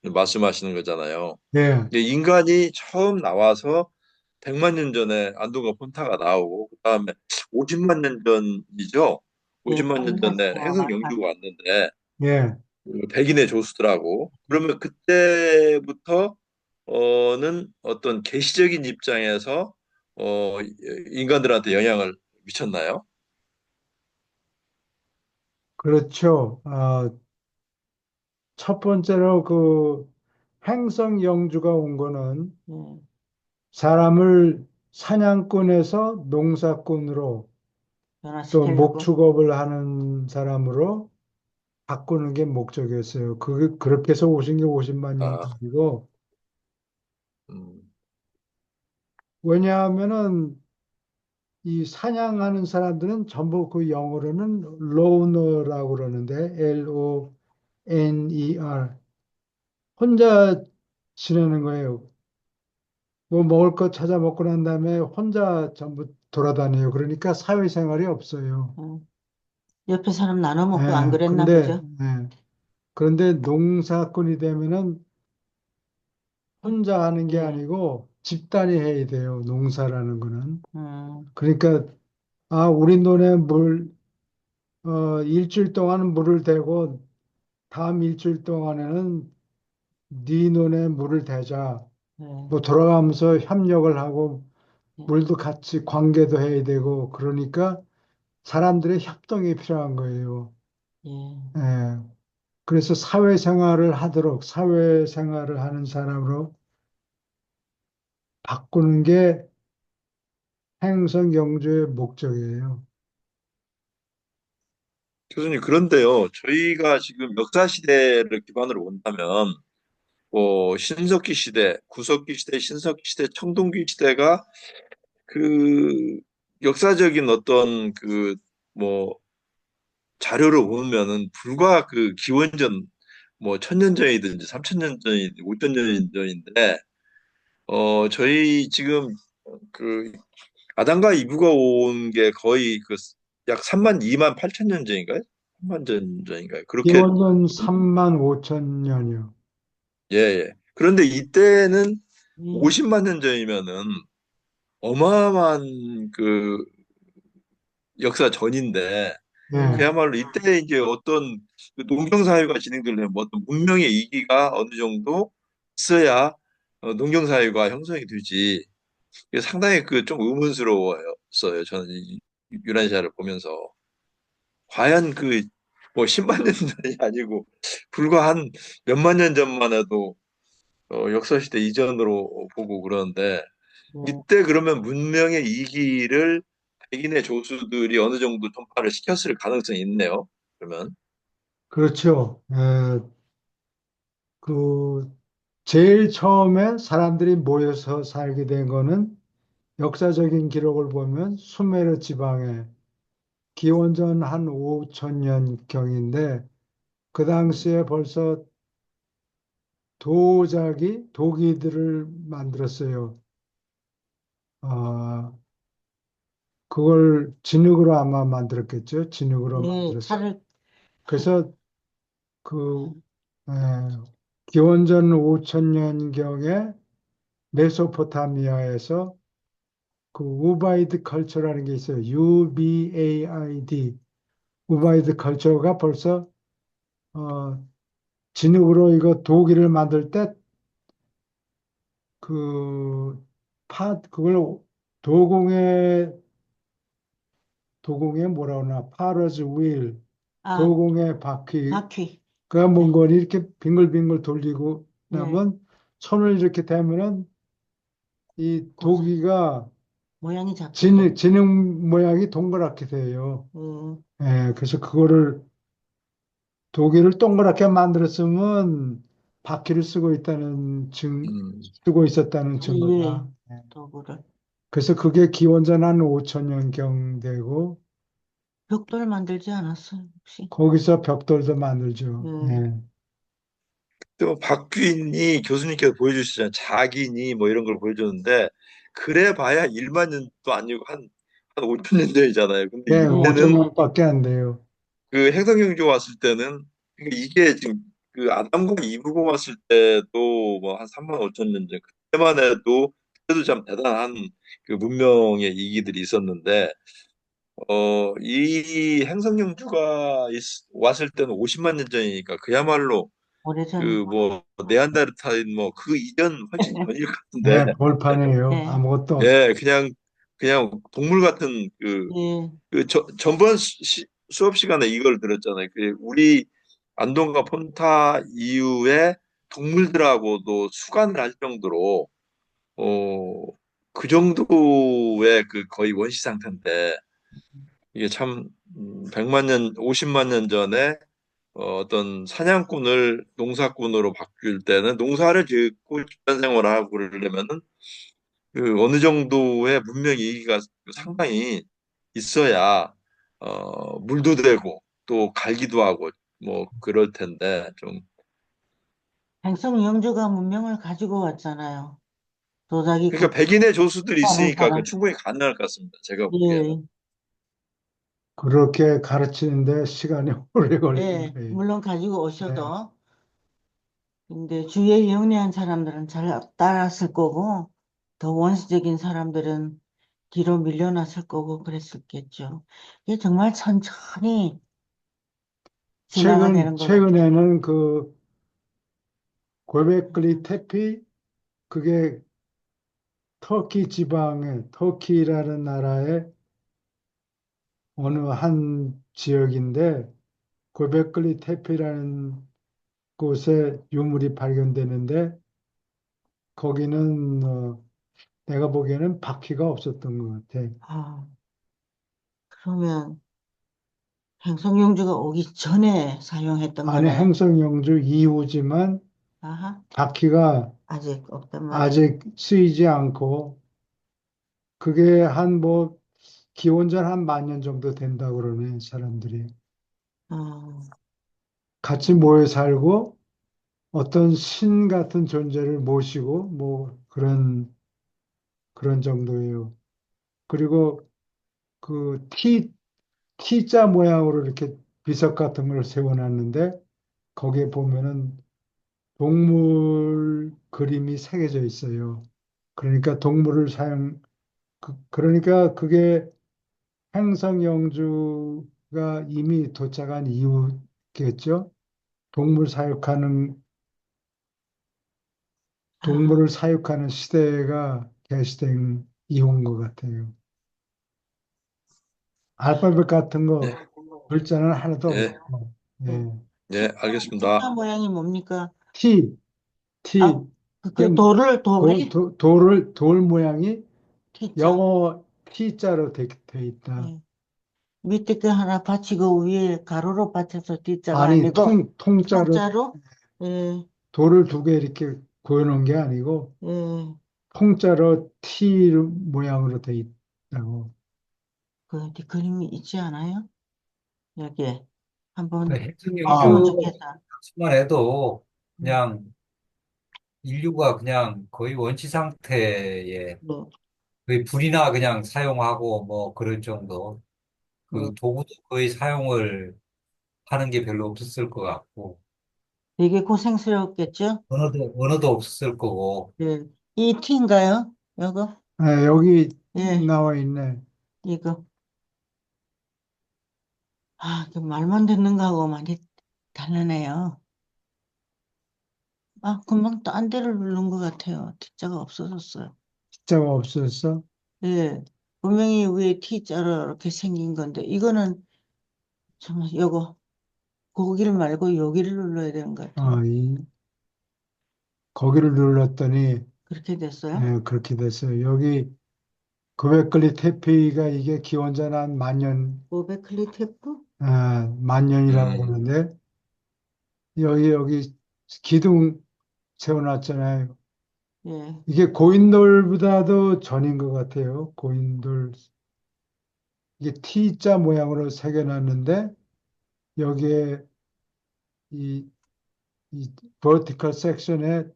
말씀하시는 거잖아요. 네, 이게 인간이 처음 나와서 100만 년 전에 안도가 폰타가 나오고 그다음에 50만 년 전이죠. 예. 50만 년 전에 행성 영주가 왔는데 네. 백인의 조수들하고 그러면 그때부터는 어떤 계시적인 입장에서 인간들한테 영향을 미쳤나요? 그렇죠. 첫 번째로 그 행성 영주가 온 거는 예, 사람을 사냥꾼에서 농사꾼으로 또 변화시키려고. 목축업을 하는 사람으로 바꾸는 게 목적이었어요. 그렇게 해서 오신 게 50만 년 아, 전이고, 음, 왜냐하면은 이 사냥하는 사람들은 전부 그 영어로는 로너라고 그러는데, Loner. 혼자 지내는 거예요. 뭐 먹을 거 찾아 먹고 난 다음에 혼자 전부 돌아다녀요. 그러니까 사회생활이 없어요. 음. 옆에 사람 나눠 먹고 안 예, 그랬나 보죠. 그런데 농사꾼이 되면은 혼자 하는 게 예, 아니고 집단이 해야 돼요. 농사라는 거는. 음, 그러니까 우리 논에 일주일 동안은 물을 대고 다음 일주일 동안에는 네 논에 물을 대자. 예, 뭐 돌아가면서 협력을 하고 예, 물도 같이 관계도 해야 되고 그러니까 사람들의 협동이 필요한 거예요. 예, 예. 그래서 사회생활을 하는 사람으로 바꾸는 게 행성 영주의 목적이에요. 교수님 그런데요. 저희가 지금 역사 시대를 기반으로 본다면 신석기 시대, 구석기 시대, 신석기 시대, 청동기 시대가 그 역사적인 어떤 뭐 자료를 보면은 불과 그 기원전 뭐 천년 전이든지 삼천 년 전이든지 오천 년 전인데 저희 지금 그 아담과 이브가 온 게 거의 그 약 3만 2만 8천 년 전인가요? 3만 전 전인가요? 그렇게 기원전 3만 5천 년이요. 예, 예. 그런데 이때는 예, 50만 년 전이면은 어마어마한 그 역사 전인데 예, 예. 그야말로 이때 이제 어떤 그 농경 사회가 진행되려면 뭐 어떤 문명의 이기가 어느 정도 있어야 농경 사회가 형성이 되지. 이게 상당히 그 좀 의문스러웠어요. 저는 이 유라시아를 보면서 과연 그 뭐 10만 년 전이 아니고 불과 한 몇만 년 전만 해도 역사시대 이전으로 보고 그러는데 예, 이때 그러면 문명의 이기를 백인의 조수들이 어느 정도 전파를 시켰을 가능성이 있네요. 그러면 그렇죠. 제일 처음에 사람들이 모여서 살게 된 거는 역사적인 기록을 보면 수메르 지방에 기원전 한 5천 년경인데 그 당시에 벌써 도기들을 만들었어요. 어, 그걸 진흙으로 아마 만들었겠죠. 진흙으로 예, 만들었어요. 칼을, 칼, 그래서 그 에, 기원전 5천년경에 메소포타미아에서 그 우바이드 컬처라는 게 있어요. UBAID. 우바이드 컬처가 벌써 진흙으로 이거 도기를 만들 때 그 그걸 도공에 뭐라 그러나 파러즈 윌 아, 도공의 바퀴가 바퀴. 뭔 네, 거니 이렇게 빙글빙글 돌리고 네. 나면 손을 이렇게 대면은 이 고슬 도기가 모양이 잡히고. 진흙 모양이 동그랗게 돼요. 음, 예, 그래서 그거를 도기를 동그랗게 만들었으면 바퀴를 음. 쓰고 있었다는 예, 증거다. 예. 도구를. 그래서 그게 기원전 한 5천 년경 되고 벽돌 만들지 않았어요, 혹시? 거기서 벽돌도 만들죠. 예, 예. 또 박귀인이 교수님께서 보여주시잖아요. 자기니 뭐 이런 걸 보여줬는데 그래 봐야 1만 년도 아니고 한 5천 년 전이잖아요. 근데 네, 예, 5천 이때는 년밖에 안 돼요. 그 행성경주 왔을 때는 그러니까 이게 지금 그 아담과 이브가 왔을 때도 뭐 한 3만 5천 년 전 그때만 해도 그때도 참 대단한 그 문명의 이기들이 있었는데 이 행성경주가 왔을 때는 50만 년 전이니까 그야말로 오래전. 그 뭐 네안데르탈인 뭐 그 이전 훨씬 전일 것 같은데 네, 볼판이에요. 예, 아무것도 없어요. 예 그냥 동물 같은 예. 전번 수업 시간에 이걸 들었잖아요. 그 우리 안동과 폰타 이후에 동물들하고도 수간을 할 정도로 어, 그 정도의 그 거의 원시 상태인데 이게 참 100만 년, 50만 년 전에 어떤 사냥꾼을 농사꾼으로 바뀔 때는 농사를 짓고 집단 생활을 하고 그러려면은 그 어느 정도의 문명 이기가 상당히 있어야 물도 되고 또 갈기도 하고 뭐 그럴 텐데 좀 행성 영주가 문명을 가지고 왔잖아요. 도자기 그러니까 굽 백인의 조수들이 하는 있으니까 그 사람. 충분히 가능할 것 같습니다. 제가 보기에는. 예, 그렇게 가르치는데 시간이 오래 걸리는 예. 거예요. 물론 가지고 네. 오셔도. 근데 주위에 영리한 사람들은 잘 따랐을 거고, 더 원시적인 사람들은 뒤로 밀려났을 거고 그랬었겠죠. 이게 정말 천천히 진화가 되는 것 같아요. 최근에는 그 고베클리 테피 그게 터키 지방의 터키라는 나라의 어느 한 지역인데 고베클리 테피라는 곳에 유물이 발견되는데 거기는 내가 보기에는 바퀴가 없었던 것 같아. 아, 그러면 행성용주가 오기 전에 사용했던 안에 거네요. 행성영주 이후지만 아하, 바퀴가 아직 없단 말이에요. 아직 쓰이지 않고 그게 한 뭐 기원전 한 만 년 정도 된다고 그러네 사람들이. 어, 같이 모여 살고 어떤 신 같은 존재를 모시고 뭐 그런 정도예요. 그리고 그 T자 모양으로 이렇게 비석 같은 걸 세워놨는데 거기에 보면은 동물 그림이 새겨져 있어요. 그러니까 동물을 그러니까 그게 행성영주가 이미 도착한 이후겠죠. 동물 사육하는 아, 동물을 사육하는 시대가 개시된 이후인 것 같아요. 알파벳 같은 네, 거 글자는 하나도 네, 없고, 네. 예. 네, T자 알겠습니다. 모양이 뭡니까? T, 아, T, 그 돌이 돌 모양이 T자. 영어 T자로 돼 있다. 예. 밑에 거 하나 받치고 위에 가로로 받쳐서 T자가 아니, 아니고 통자로 통짜로. 예, 돌을 두 개 이렇게 고여놓은 게 아니고 예. 통짜로 T 모양으로 돼 있다고. 그 어디 그림이 있지 않아요? 여기에 그 한번 봤으면 아, 행성영주 좋겠다. 자체만 해도 음, 그냥 인류가 그냥 거의 원시 상태에 뭐, 거의 불이나 그냥 사용하고 뭐 그럴 정도 그 뭐, 도구도 거의 사용을 하는 게 별로 없었을 것 같고 되게 고생스러웠겠죠? 언어도 없을 거고. 예. 이 티인가요? 이거? 네, 여기 예, 나와 있네. 이거. 아, 그 말만 듣는 거하고 많이 다르네요. 아, 금방 딴 데를 누른 것 같아요. T자가 없어졌어요. 숫자가 없었어? 예. 분명히 위에 T자로 이렇게 생긴 건데, 이거는, 잠깐, 요거, 거기를 말고 여기를 눌러야 되는 것 같아요. 거기를 눌렀더니, 그렇게 됐어요? 예, 그렇게 됐어요. 여기 그웨클리 테피가 이게 기원전 한 만년, 오베클리 테프? 만년이라고 음, 그러는데, 여기 기둥 세워놨잖아요. 예. 이게 고인돌보다도 전인 것 같아요. 고인돌. 이게 T자 모양으로 새겨놨는데, 여기에 이, 이 vertical section에 예.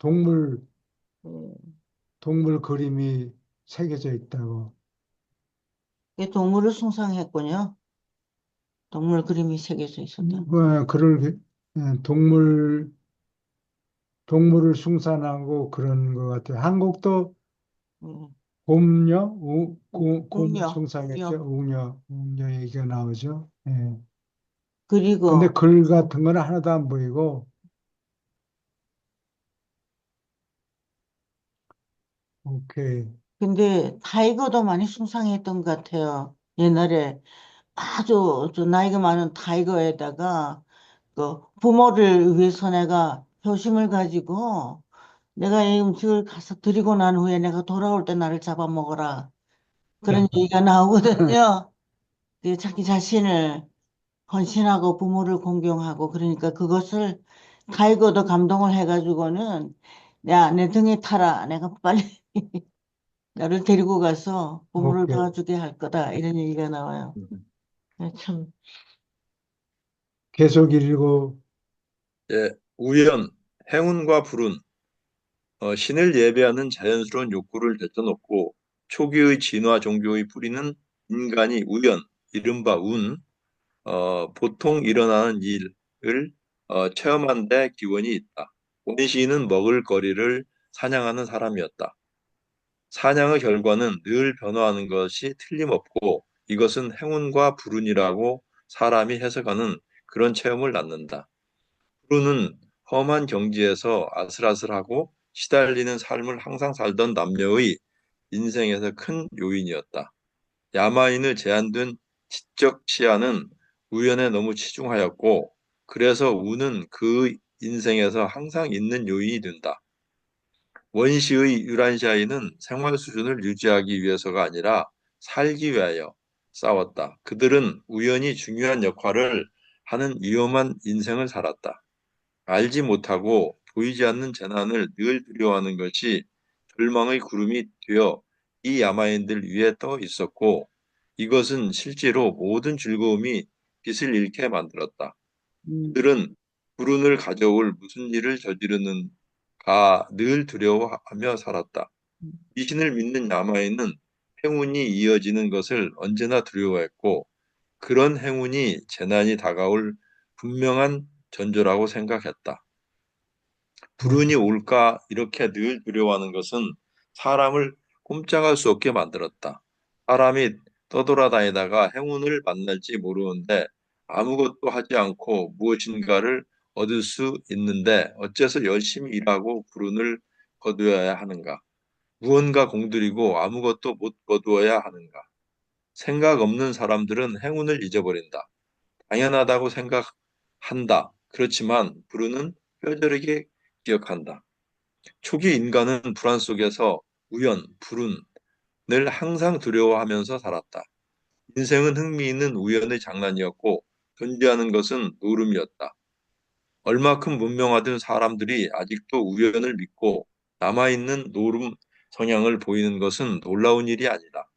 동물 그림이 새겨져 있다고. 이게 동물을 숭상했군요. 동물 그림이 새겨져 있었다. 동물을 숭산하고 그런 것 같아요. 한국도 예. 곰요? 곰 웅녀, 숭상했죠? 웅녀. 웅녀 얘기가 나오죠. 예. 근데 그리고, 글 같은 건 하나도 안 보이고, 오케이. 근데 타이거도 많이 숭상했던 것 같아요. 옛날에 아주 저 나이가 많은 타이거에다가 그 부모를 위해서 내가 효심을 가지고 내가 이 음식을 가서 드리고 난 후에 내가 돌아올 때 나를 잡아먹어라. 그런 얘기가 나오거든요. 그 자기 자신을 헌신하고 부모를 공경하고 그러니까 그것을 타이거도 감동을 해가지고는 야, 내 등에 타라. 내가 빨리 나를 데리고 가서 부모를 오케이. 도와주게 할 거다. 이런 얘기가 나와요. 참, 계속 읽고, 예, 우연, 행운과 불운, 신을 예배하는 자연스러운 욕구를 내려놓고 초기의 진화 종교의 뿌리는 인간이 우연, 이른바 운, 보통 일어나는 일을 체험한 데 기원이 있다. 원시인은 먹을 거리를 사냥하는 사람이었다. 사냥의 결과는 늘 변화하는 것이 틀림없고 이것은 행운과 불운이라고 사람이 해석하는 그런 체험을 낳는다. 프루는 험한 경지에서 아슬아슬하고 시달리는 삶을 항상 살던 남녀의 인생에서 큰 요인이었다. 야마인의 제한된 지적 시야는 우연에 너무 치중하였고, 그래서 우는 그 인생에서 항상 있는 요인이 된다. 원시의 유란시아인은 생활 수준을 유지하기 위해서가 아니라 살기 위하여 싸웠다. 그들은 우연히 중요한 역할을 하는 위험한 인생을 살았다. 알지 못하고 보이지 않는 재난을 늘 두려워하는 것이 절망의 구름이 되어 이 야마인들 위에 떠 있었고 이것은 실제로 모든 즐거움이 빛을 잃게 만들었다. 음, 그들은 불운을 가져올 무슨 일을 저지르는가 늘 두려워하며 살았다. 귀신을 믿는 야마인은 행운이 이어지는 것을 언제나 두려워했고 그런 행운이 재난이 다가올 분명한 전조라고 생각했다. 불운이 올까 이렇게 늘 두려워하는 것은 사람을 꼼짝할 수 없게 만들었다. 사람이 떠돌아다니다가 행운을 만날지 모르는데 아무것도 하지 않고 무엇인가를 얻을 수 있는데 어째서 열심히 일하고 불운을 거두어야 하는가? 무언가 공들이고 아무것도 못 거두어야 하는가? 생각 없는 사람들은 행운을 잊어버린다. 당연하다고 생각한다. 그렇지만 불운은 뼈저리게 기억한다. 초기 인간은 불안 속에서 우연, 불운을 항상 두려워하면서 살았다. 인생은 흥미있는 우연의 장난이었고 존재하는 것은 노름이었다. 얼마큼 문명화된 사람들이 아직도 우연을 믿고 남아있는 노름 성향을 보이는 것은 놀라운 일이 아니다.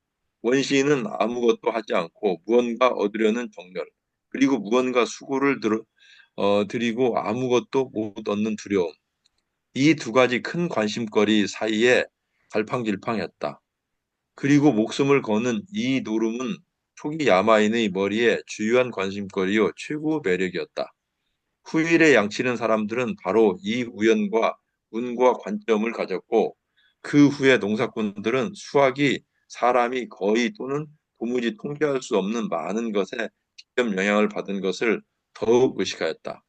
원시인은 아무것도 하지 않고 무언가 얻으려는 정열, 그리고 무언가 수고를 들이고 아무것도 못 얻는 두려움. 이 두 가지 큰 관심거리 사이에 갈팡질팡했다. 그리고 목숨을 거는 이 노름은 초기 야마인의 머리에 주요한 관심거리요 최고 매력이었다. 후일에 양치는 사람들은 바로 이 우연과 운과 관점을 가졌고 그 후에 농사꾼들은 수학이 사람이 거의 또는 도무지 통제할 수 없는 많은 것에 직접 영향을 받은 것을 더욱 의식하였다.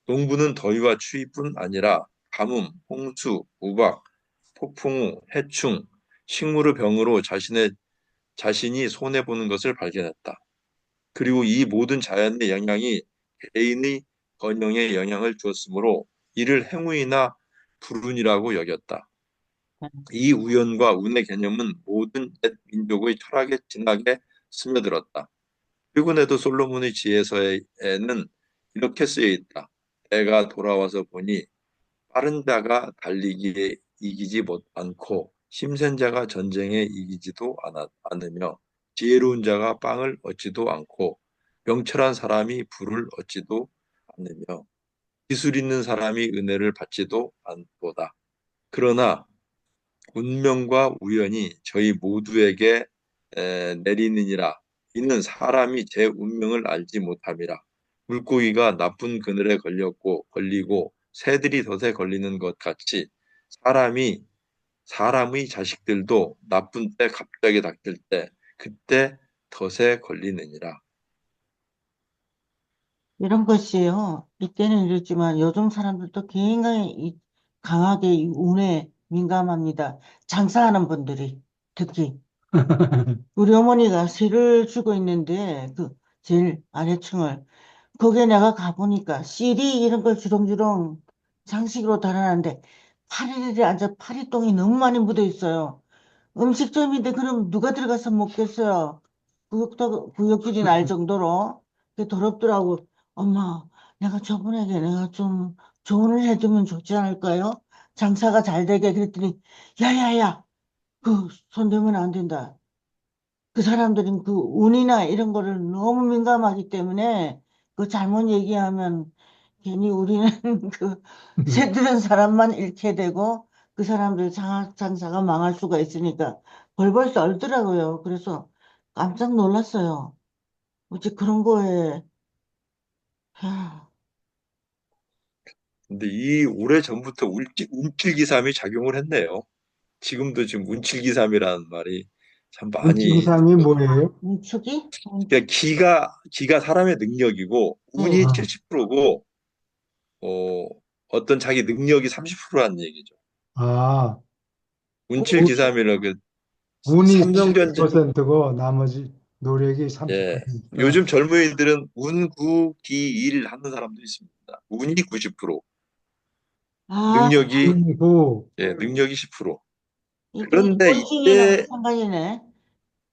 농부는 더위와 추위뿐 아니라 가뭄, 홍수, 우박, 폭풍우, 해충, 식물의 병으로 자신이 손해보는 것을 발견했다. 그리고 이 모든 자연의 영향이 개인의 번영에 영향을 주었으므로 이를 행운이나 불운이라고 여겼다. 이 우연과 운의 개념은 모든 옛 민족의 철학에 진하게 스며들었다. 최근에도 솔로몬의 지혜서에는 이렇게 쓰여 있다. 내가 돌아와서 보니 빠른 자가 달리기에 이기지 않고 힘센 자가 전쟁에 이기지도 않으며 지혜로운 자가 빵을 얻지도 않고 명철한 사람이 부를 얻지도 않으며 기술 있는 사람이 은혜를 받지도 않보다. 그러나 운명과 우연이 저희 모두에게 내리느니라. 이는 사람이 제 운명을 알지 못함이라. 물고기가 나쁜 그늘에 걸리고 새들이 덫에 걸리는 것 같이 사람의 자식들도 나쁜 때 갑자기 닥칠 때 그때 덫에 걸리느니라. 이런 것이요. 이때는 이랬지만 요즘 사람들도 굉장히 강하게 이 운에 민감합니다. 장사하는 분들이 특히 우리 어머니가 세를 주고 있는데 그 제일 아래층을 거기에 내가 가보니까 CD 이런 걸 주렁주렁 장식으로 달아놨는데 파리들이 앉아 파리똥이 너무 많이 묻어 있어요. 음식점인데 그럼 누가 들어가서 먹겠어요? 구역질이 날 정도로 그게 더럽더라고. 엄마, 내가 좀 조언을 해주면 좋지 않을까요? 장사가 잘 되게 그랬더니 야야야, 그 손대면 안 된다. 그 사람들은 그 운이나 이런 거를 너무 민감하기 때문에 그 잘못 얘기하면 괜히 우리는 그 새들은 사람만 잃게 되고 그 사람들 장사가 망할 수가 있으니까 벌벌 떨더라고요. 그래서 깜짝 놀랐어요. 어째 그런 거에 하, 근데 이 오래전부터 운칠기삼이 작용을 했네요. 지금도 지금 운칠기삼이라는 말이 참 많이 운치기삼이 뭐예요? 운축이? 그러니까 기가 사람의 능력이고 네. 운이 아, 70%고 어떤 자기 능력이 30%라는 얘기죠. 아, 운- 운칠기삼이라 그 운이 삼성전자 70%고 나머지 노력이 예. 30%. 요즘 젊은이들은 운구기일 하는 사람도 있습니다. 운이 90%, 아, 능력이 운후, 능력이 10%. 이게 그런데 원칙이랑 이때 상관이네.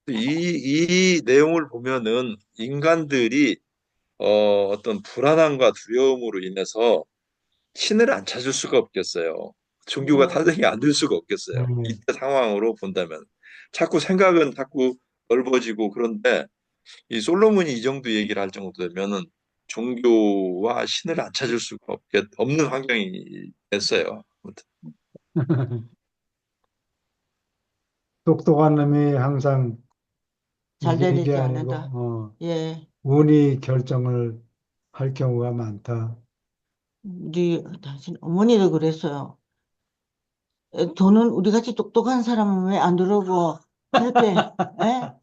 이 내용을 보면은 인간들이 어떤 불안함과 두려움으로 인해서 신을 안 찾을 수가 없겠어요. 종교가 네. 타당이 안 될 수가 없겠어요. 네. 이때 상황으로 본다면. 생각은 자꾸 넓어지고 그런데 이 솔로몬이 이 정도 얘기를 할 정도 되면은 종교와 신을 안 찾을 수가 없는 환경이 됐어요. 아무튼. 똑똑한 놈이 항상 잘 이기는 게 되지 아니고, 않는다. 예. 운이 결정을 할 경우가 많다. 우리 당신 어머니도 그랬어요. 돈은 우리 같이 똑똑한 사람은 왜 안 들어오고 저렇게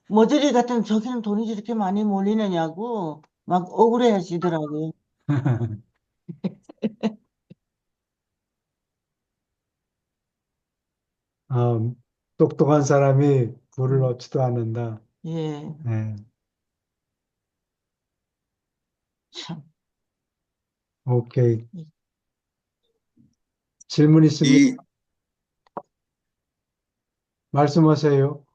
머저리 같은 저기는 돈이 저렇게 많이 몰리느냐고 막 억울해 하시더라고요. 어, 똑똑한 사람이 부를 음, 얻지도 않는다. 예, 네. 참. 오케이. 질문 있으면 이 말씀하세요.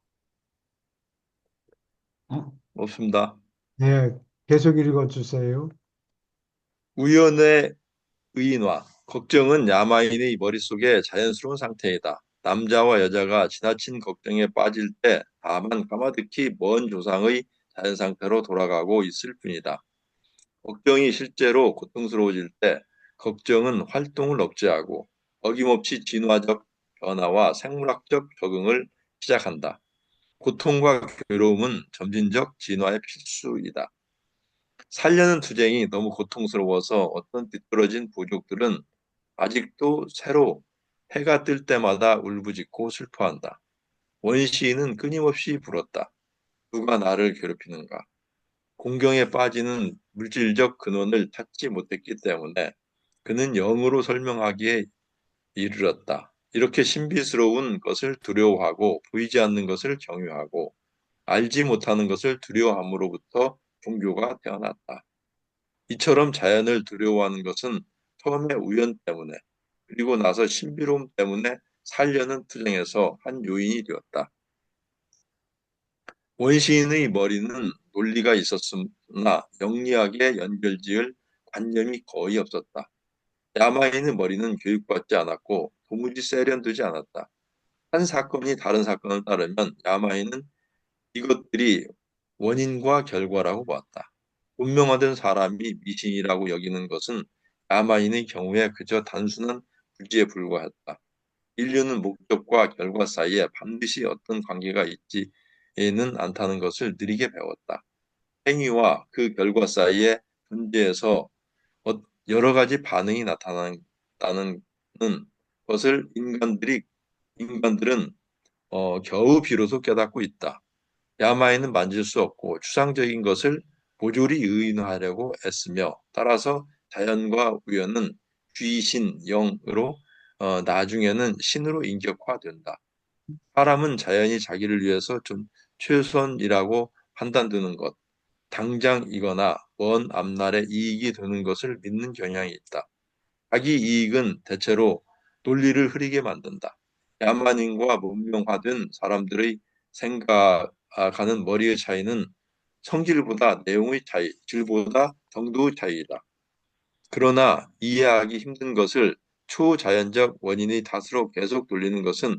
음, 없습니다. 예, 계속 읽어주세요. 우연의 의인화. 걱정은 야마인의 머릿속에 자연스러운 상태이다. 남자와 여자가 지나친 걱정에 빠질 때 다만 까마득히 먼 조상의 자연 상태로 돌아가고 있을 뿐이다. 걱정이 실제로 고통스러워질 때 걱정은 활동을 억제하고 어김없이 진화적 변화와 생물학적 적응을 시작한다. 고통과 괴로움은 점진적 진화의 필수이다. 살려는 투쟁이 너무 고통스러워서 어떤 뒤떨어진 부족들은 아직도 새로 해가 뜰 때마다 울부짖고 슬퍼한다. 원시인은 끊임없이 불었다. 누가 나를 괴롭히는가? 공경에 빠지는 물질적 근원을 찾지 못했기 때문에 그는 영으로 설명하기에 이르렀다. 이렇게 신비스러운 것을 두려워하고 보이지 않는 것을 경외하고 알지 못하는 것을 두려워함으로부터 종교가 태어났다. 이처럼 자연을 두려워하는 것은 처음에 우연 때문에 그리고 나서 신비로움 때문에 살려는 투쟁에서 한 요인이 되었다. 원시인의 머리는 논리가 있었으나 영리하게 연결지을 관념이 거의 없었다. 야마인의 머리는 교육받지 않았고 도무지 세련되지 않았다. 한 사건이 다른 사건을 따르면 야마인은 이것들이 원인과 결과라고 보았다. 운명화된 사람이 미신이라고 여기는 것은 야마인의 경우에 그저 단순한 부지에 불과했다. 인류는 목적과 결과 사이에 반드시 어떤 관계가 있지는 않다는 것을 느리게 배웠다. 행위와 그 결과 사이의 존재에서 여러 가지 반응이 나타난다는 것을 인간들은 겨우 비로소 깨닫고 있다. 야마인은 만질 수 없고 추상적인 것을 모조리 의인화하려고 애쓰며 따라서 자연과 우연은 귀신, 영으로 나중에는 신으로 인격화된다. 사람은 자연이 자기를 위해서 좀 최선이라고 판단되는 것, 당장이거나 먼 앞날에 이익이 되는 것을 믿는 경향이 있다. 자기 이익은 대체로 논리를 흐리게 만든다. 야만인과 문명화된 사람들의 생각하는 머리의 차이는 성질보다 내용의 차이, 질보다 정도의 차이이다. 그러나 이해하기 힘든 것을 초자연적 원인의 탓으로 계속 돌리는 것은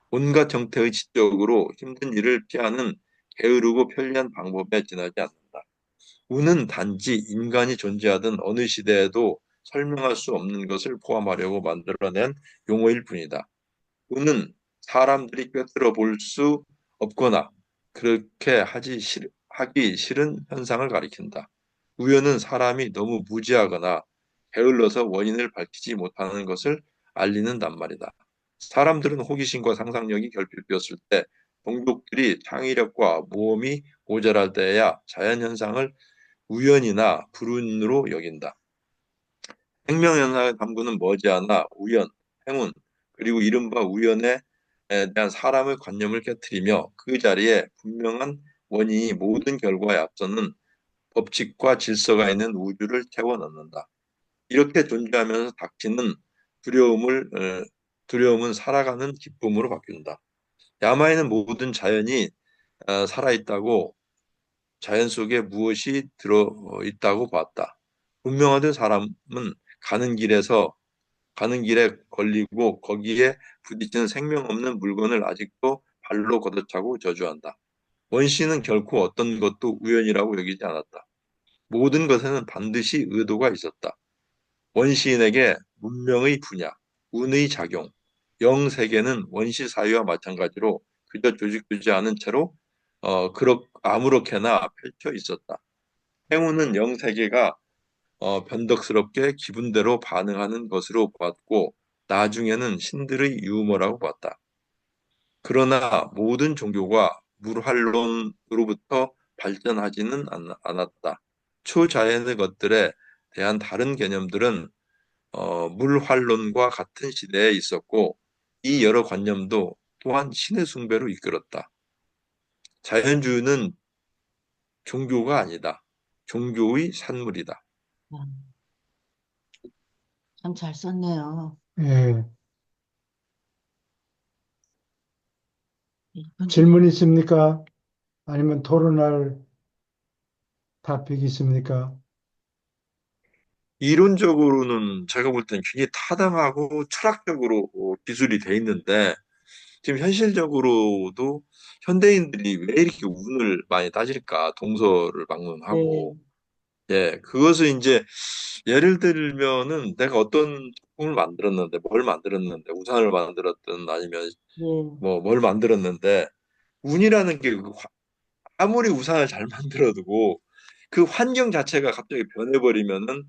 온갖 형태의 지적으로 힘든 일을 피하는 게으르고 편리한 방법에 지나지 않는다. 운은 단지 인간이 존재하던 어느 시대에도 설명할 수 없는 것을 포함하려고 만들어낸 용어일 뿐이다. 운은 사람들이 꿰뚫어 볼 수 없거나 그렇게 하기 싫은 현상을 가리킨다. 우연은 사람이 너무 무지하거나 게을러서 원인을 밝히지 못하는 것을 알리는 낱말이다. 사람들은 호기심과 상상력이 결핍되었을 때 동족들이 창의력과 모험이 모자랄 때야 자연현상을 우연이나 불운으로 여긴다. 생명현상의 담구는 머지않아 우연, 행운, 그리고 이른바 우연에 대한 사람의 관념을 깨뜨리며 그 자리에 분명한 원인이 모든 결과에 앞서는 법칙과 질서가 있는 우주를 채워 넣는다. 이렇게 존재하면서 닥치는 두려움은 살아가는 기쁨으로 바뀐다. 야마에는 모든 자연이 살아있다고 자연 속에 무엇이 들어 있다고 봤다. 분명하던 사람은 가는 가는 길에 걸리고 거기에 부딪히는 생명 없는 물건을 아직도 발로 걷어차고 저주한다. 원시는 결코 어떤 것도 우연이라고 여기지 않았다. 모든 것에는 반드시 의도가 있었다. 원시인에게 문명의 분야, 운의 작용, 영세계는 원시 사회와 마찬가지로 그저 조직되지 않은 채로 아무렇게나 펼쳐 있었다. 행운은 영세계가 변덕스럽게 기분대로 반응하는 것으로 보았고 나중에는 신들의 유머라고 봤다. 그러나 모든 종교가 물환론으로부터 발전하지는 않았다. 초자연의 것들에 대한 다른 개념들은 물환론과 같은 시대에 있었고 이 여러 관념도 또한 신의 숭배로 이끌었다. 자연주의는 종교가 아니다. 종교의 산물이다. 참 잘 썼네요. 예. 이분 질문 있습니까? 아니면 토론할 토픽 있습니까? 이론적으로는 제가 볼 땐 굉장히 타당하고 철학적으로 기술이 돼 있는데 지금 현실적으로도 현대인들이 왜 이렇게 운을 많이 따질까? 동서를 네, 막론하고 예, 그것을 이제 예를 들면은 내가 어떤 작품을 만들었는데 뭘 만들었는데 우산을 만들었든 아니면 네, 뭐 뭘 만들었는데 운이라는 게 아무리 우산을 잘 만들어도 그 환경 자체가 갑자기 변해버리면은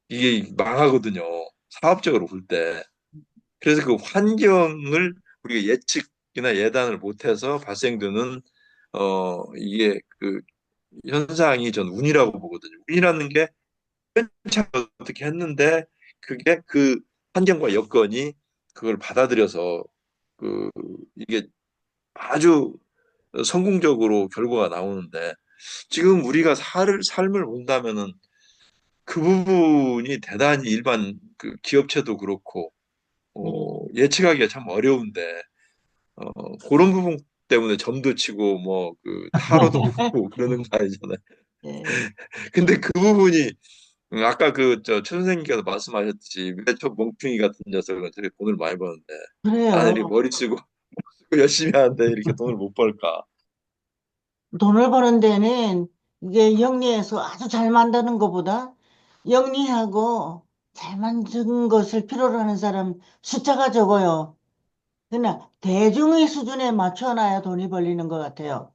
이게 망하거든요. 사업적으로 볼 때. 그래서 그 환경을 우리가 예측이나 예단을 못해서 발생되는 이게 그 현상이 전 운이라고 보거든요. 운이라는 게 참 어떻게 했는데 그게 그 환경과 여건이 그걸 받아들여서 그 이게 아주 성공적으로 결과가 나오는데 지금 우리가 삶을 본다면은 그 부분이 대단히 일반 그 기업체도 그렇고 예측하기가 참 어려운데 그런 부분 때문에 점도 치고 뭐 그 타로도 보고 그러는 거 아니잖아요. 예, 근데 그 부분이 아까 그 저 최 선생님께서 말씀하셨듯이 왜저 멍충이 같은 녀석은 저렇게 돈을 많이 버는데 나는 이렇게 그래요. 머리 쓰고 열심히 하는데 이렇게 돈을 못 벌까? 돈을 버는 데는 이게 영리해서 아주 잘 만드는 것보다 영리하고 잘 만든 것을 필요로 하는 사람 숫자가 적어요. 그러나 대중의 수준에 맞춰놔야 돈이 벌리는 것 같아요.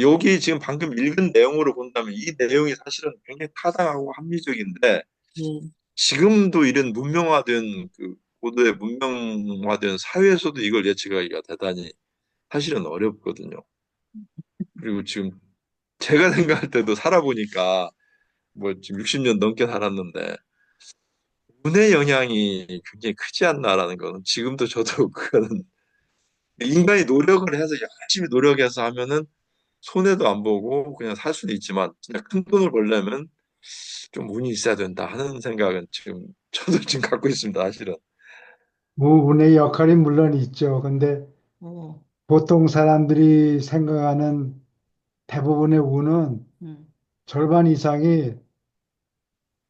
여기 지금 방금 읽은 내용으로 본다면 이 내용이 사실은 굉장히 타당하고 합리적인데 예, 지금도 이런 문명화된 그 고도의 문명화된 사회에서도 이걸 예측하기가 대단히 사실은 어렵거든요. 그리고 지금 제가 생각할 때도 살아보니까 뭐 지금 60년 넘게 살았는데 운의 영향이 굉장히 크지 않나라는 거는 지금도 저도 그거는 인간이 노력을 해서 열심히 노력해서 하면은 손해도 안 보고 그냥 살 수도 있지만 진짜 큰 돈을 벌려면 좀 운이 있어야 된다 하는 생각은 지금 저도 지금 갖고 있습니다, 사실은. 운의 역할이 물론 있죠. 근데 예, 보통 사람들이 생각하는 대부분의 운은 음, 절반 이상이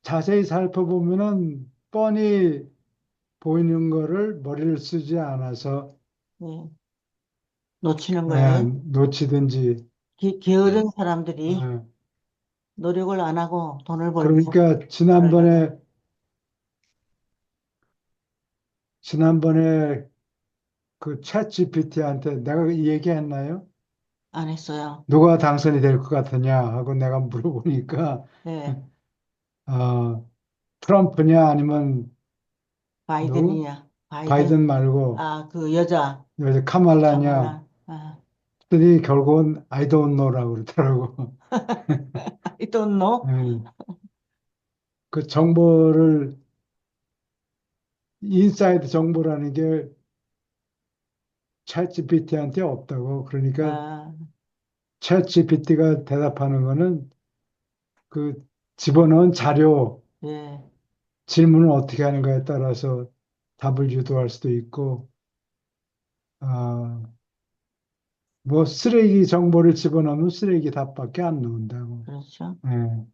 자세히 살펴보면은 뻔히 보이는 거를 머리를 쓰지 않아서 예. 놓치는 예, 거예요. 놓치든지 음. 게으른 사람들이 예. 노력을 안 하고 돈을 벌고 그러니까 살려고 지난번에 그 챗 GPT한테 내가 이 얘기했나요? 안 했어요. 누가 당선이 될 것 같으냐 하고 내가 물어보니까 예, 어, 트럼프냐 아니면 누구? 바이든이야. 바이든. 바이든 말고 아, 그 여자. 여기 카말라냐 카말라. 아, 했더니 결국은 I don't know라고 그러더라고. I don't know. 음, 그 정보를 인사이드 정보라는 게 챗 GPT한테 없다고. 그러니까 아, 챗 GPT가 대답하는 거는 그 집어넣은 자료, 예, 질문을 어떻게 하는가에 따라서 답을 유도할 수도 있고, 아, 뭐 쓰레기 정보를 집어넣으면 쓰레기 답밖에 안 나온다고. 그렇죠. 예.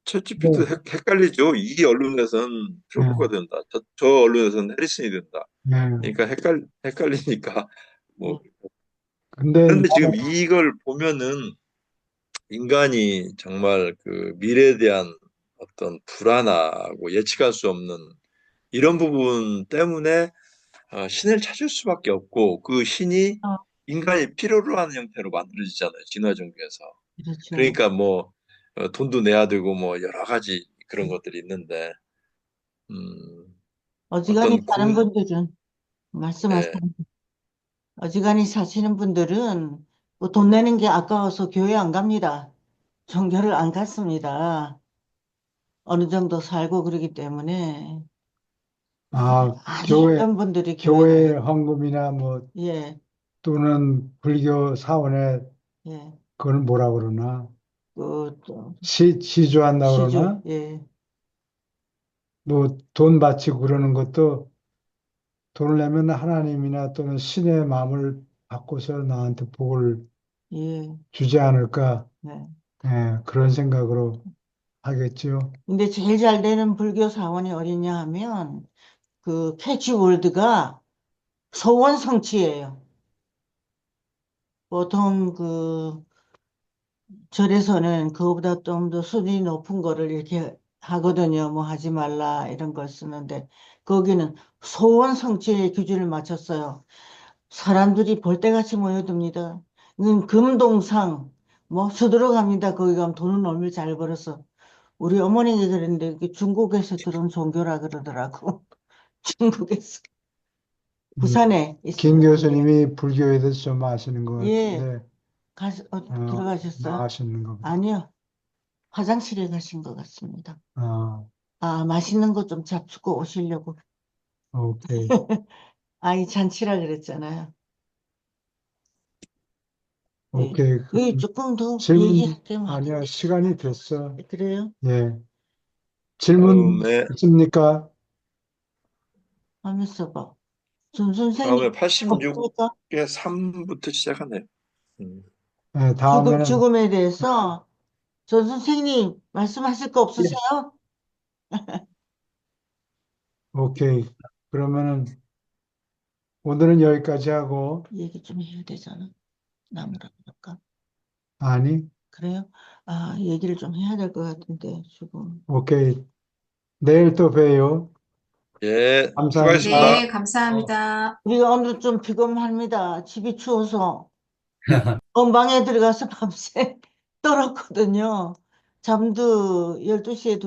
챗GPT 뭐, 헷갈리죠. 이 언론에서는 트럼프가 예, 된다. 저 언론에서는 해리슨이 된다. 예. 그러니까 헷갈리니까 뭐 예, 근데 그런데 지금 이걸 보면은 인간이 정말 그 미래에 대한 어떤 불안하고 예측할 수 없는 이런 부분 때문에 신을 찾을 수밖에 없고 그 신이 어, 인간이 필요로 하는 형태로 만들어지잖아요. 진화 종교에서. 그렇죠. 그러니까 뭐 돈도 내야 되고 뭐 여러 가지 그런 것들이 있는데 음, 어지간히 어떤 사는 군, 분들은, 말씀하신, 예, 어지간히 사시는 분들은 뭐 돈 내는 게 아까워서 교회 안 갑니다. 종교를 안 갔습니다. 어느 정도 살고 그러기 때문에 아, 많이 교회 있던 분들이 교회 교회 가요. 헌금이나 뭐 예, 또는 불교 사원에 예. 그걸 뭐라 그러나 또, 시주한다 시주, 그러나 예, 뭐 돈 바치고 그러는 것도 돈을 내면 하나님이나 또는 신의 마음을 받고서 나한테 복을 예, 주지 않을까 네. 예, 그런 생각으로 하겠죠. 근데 제일 잘 되는 불교 사원이 어디냐 하면 그 캐치월드가 소원 성취예요. 보통 그 절에서는 그거보다 좀 더 수준이 높은 거를 이렇게 하거든요. 뭐 하지 말라 이런 걸 쓰는데 거기는 소원 성취의 기준을 맞췄어요. 사람들이 볼때같이 모여듭니다. 금동상 뭐 서들어갑니다. 거기 가면 돈은 얼마나 잘 벌어서. 우리 어머니가 그랬는데 이게 중국에서 들어온 종교라 그러더라고. 중국에서. 부산에 김 있어요. 교수님이 불교에 대해서 좀 아시는 것 예, 같은데, 들어가셨어요? 나가셨는가 보다. 아니요. 화장실에 가신 것 같습니다. 아, 아, 맛있는 거 좀 잡수고 오시려고. 오케이. 아이 잔치라 그랬잖아요. 예. 오케이. 여기 조금 더 질문, 얘기할 게 아니야, 많은데. 시간이 됐어. 그래요? 예. 질문 네. 있습니까? 하면서 봐. 전 다음에 선생님, 86개 없으니까 3부터 시작하네요. 예, 다음에는, 죽음에 대해서 전 선생님 말씀하실 거 없으세요? 오케이. 그러면은 오늘은 여기까지 하고, 얘기 좀 해야 되잖아. 나무라 그럴까? 아니, 그래요? 아, 얘기를 좀 해야 될 것 같은데, 죽음. 오케이. 내일 또 봬요. 예, 감사합니다. 수고하셨습니다. 네, 감사합니다. 우리가 오늘 좀 피곤합니다. 집이 추워서. 방에 들어가서 밤새 떨었거든요. 잠도 12시에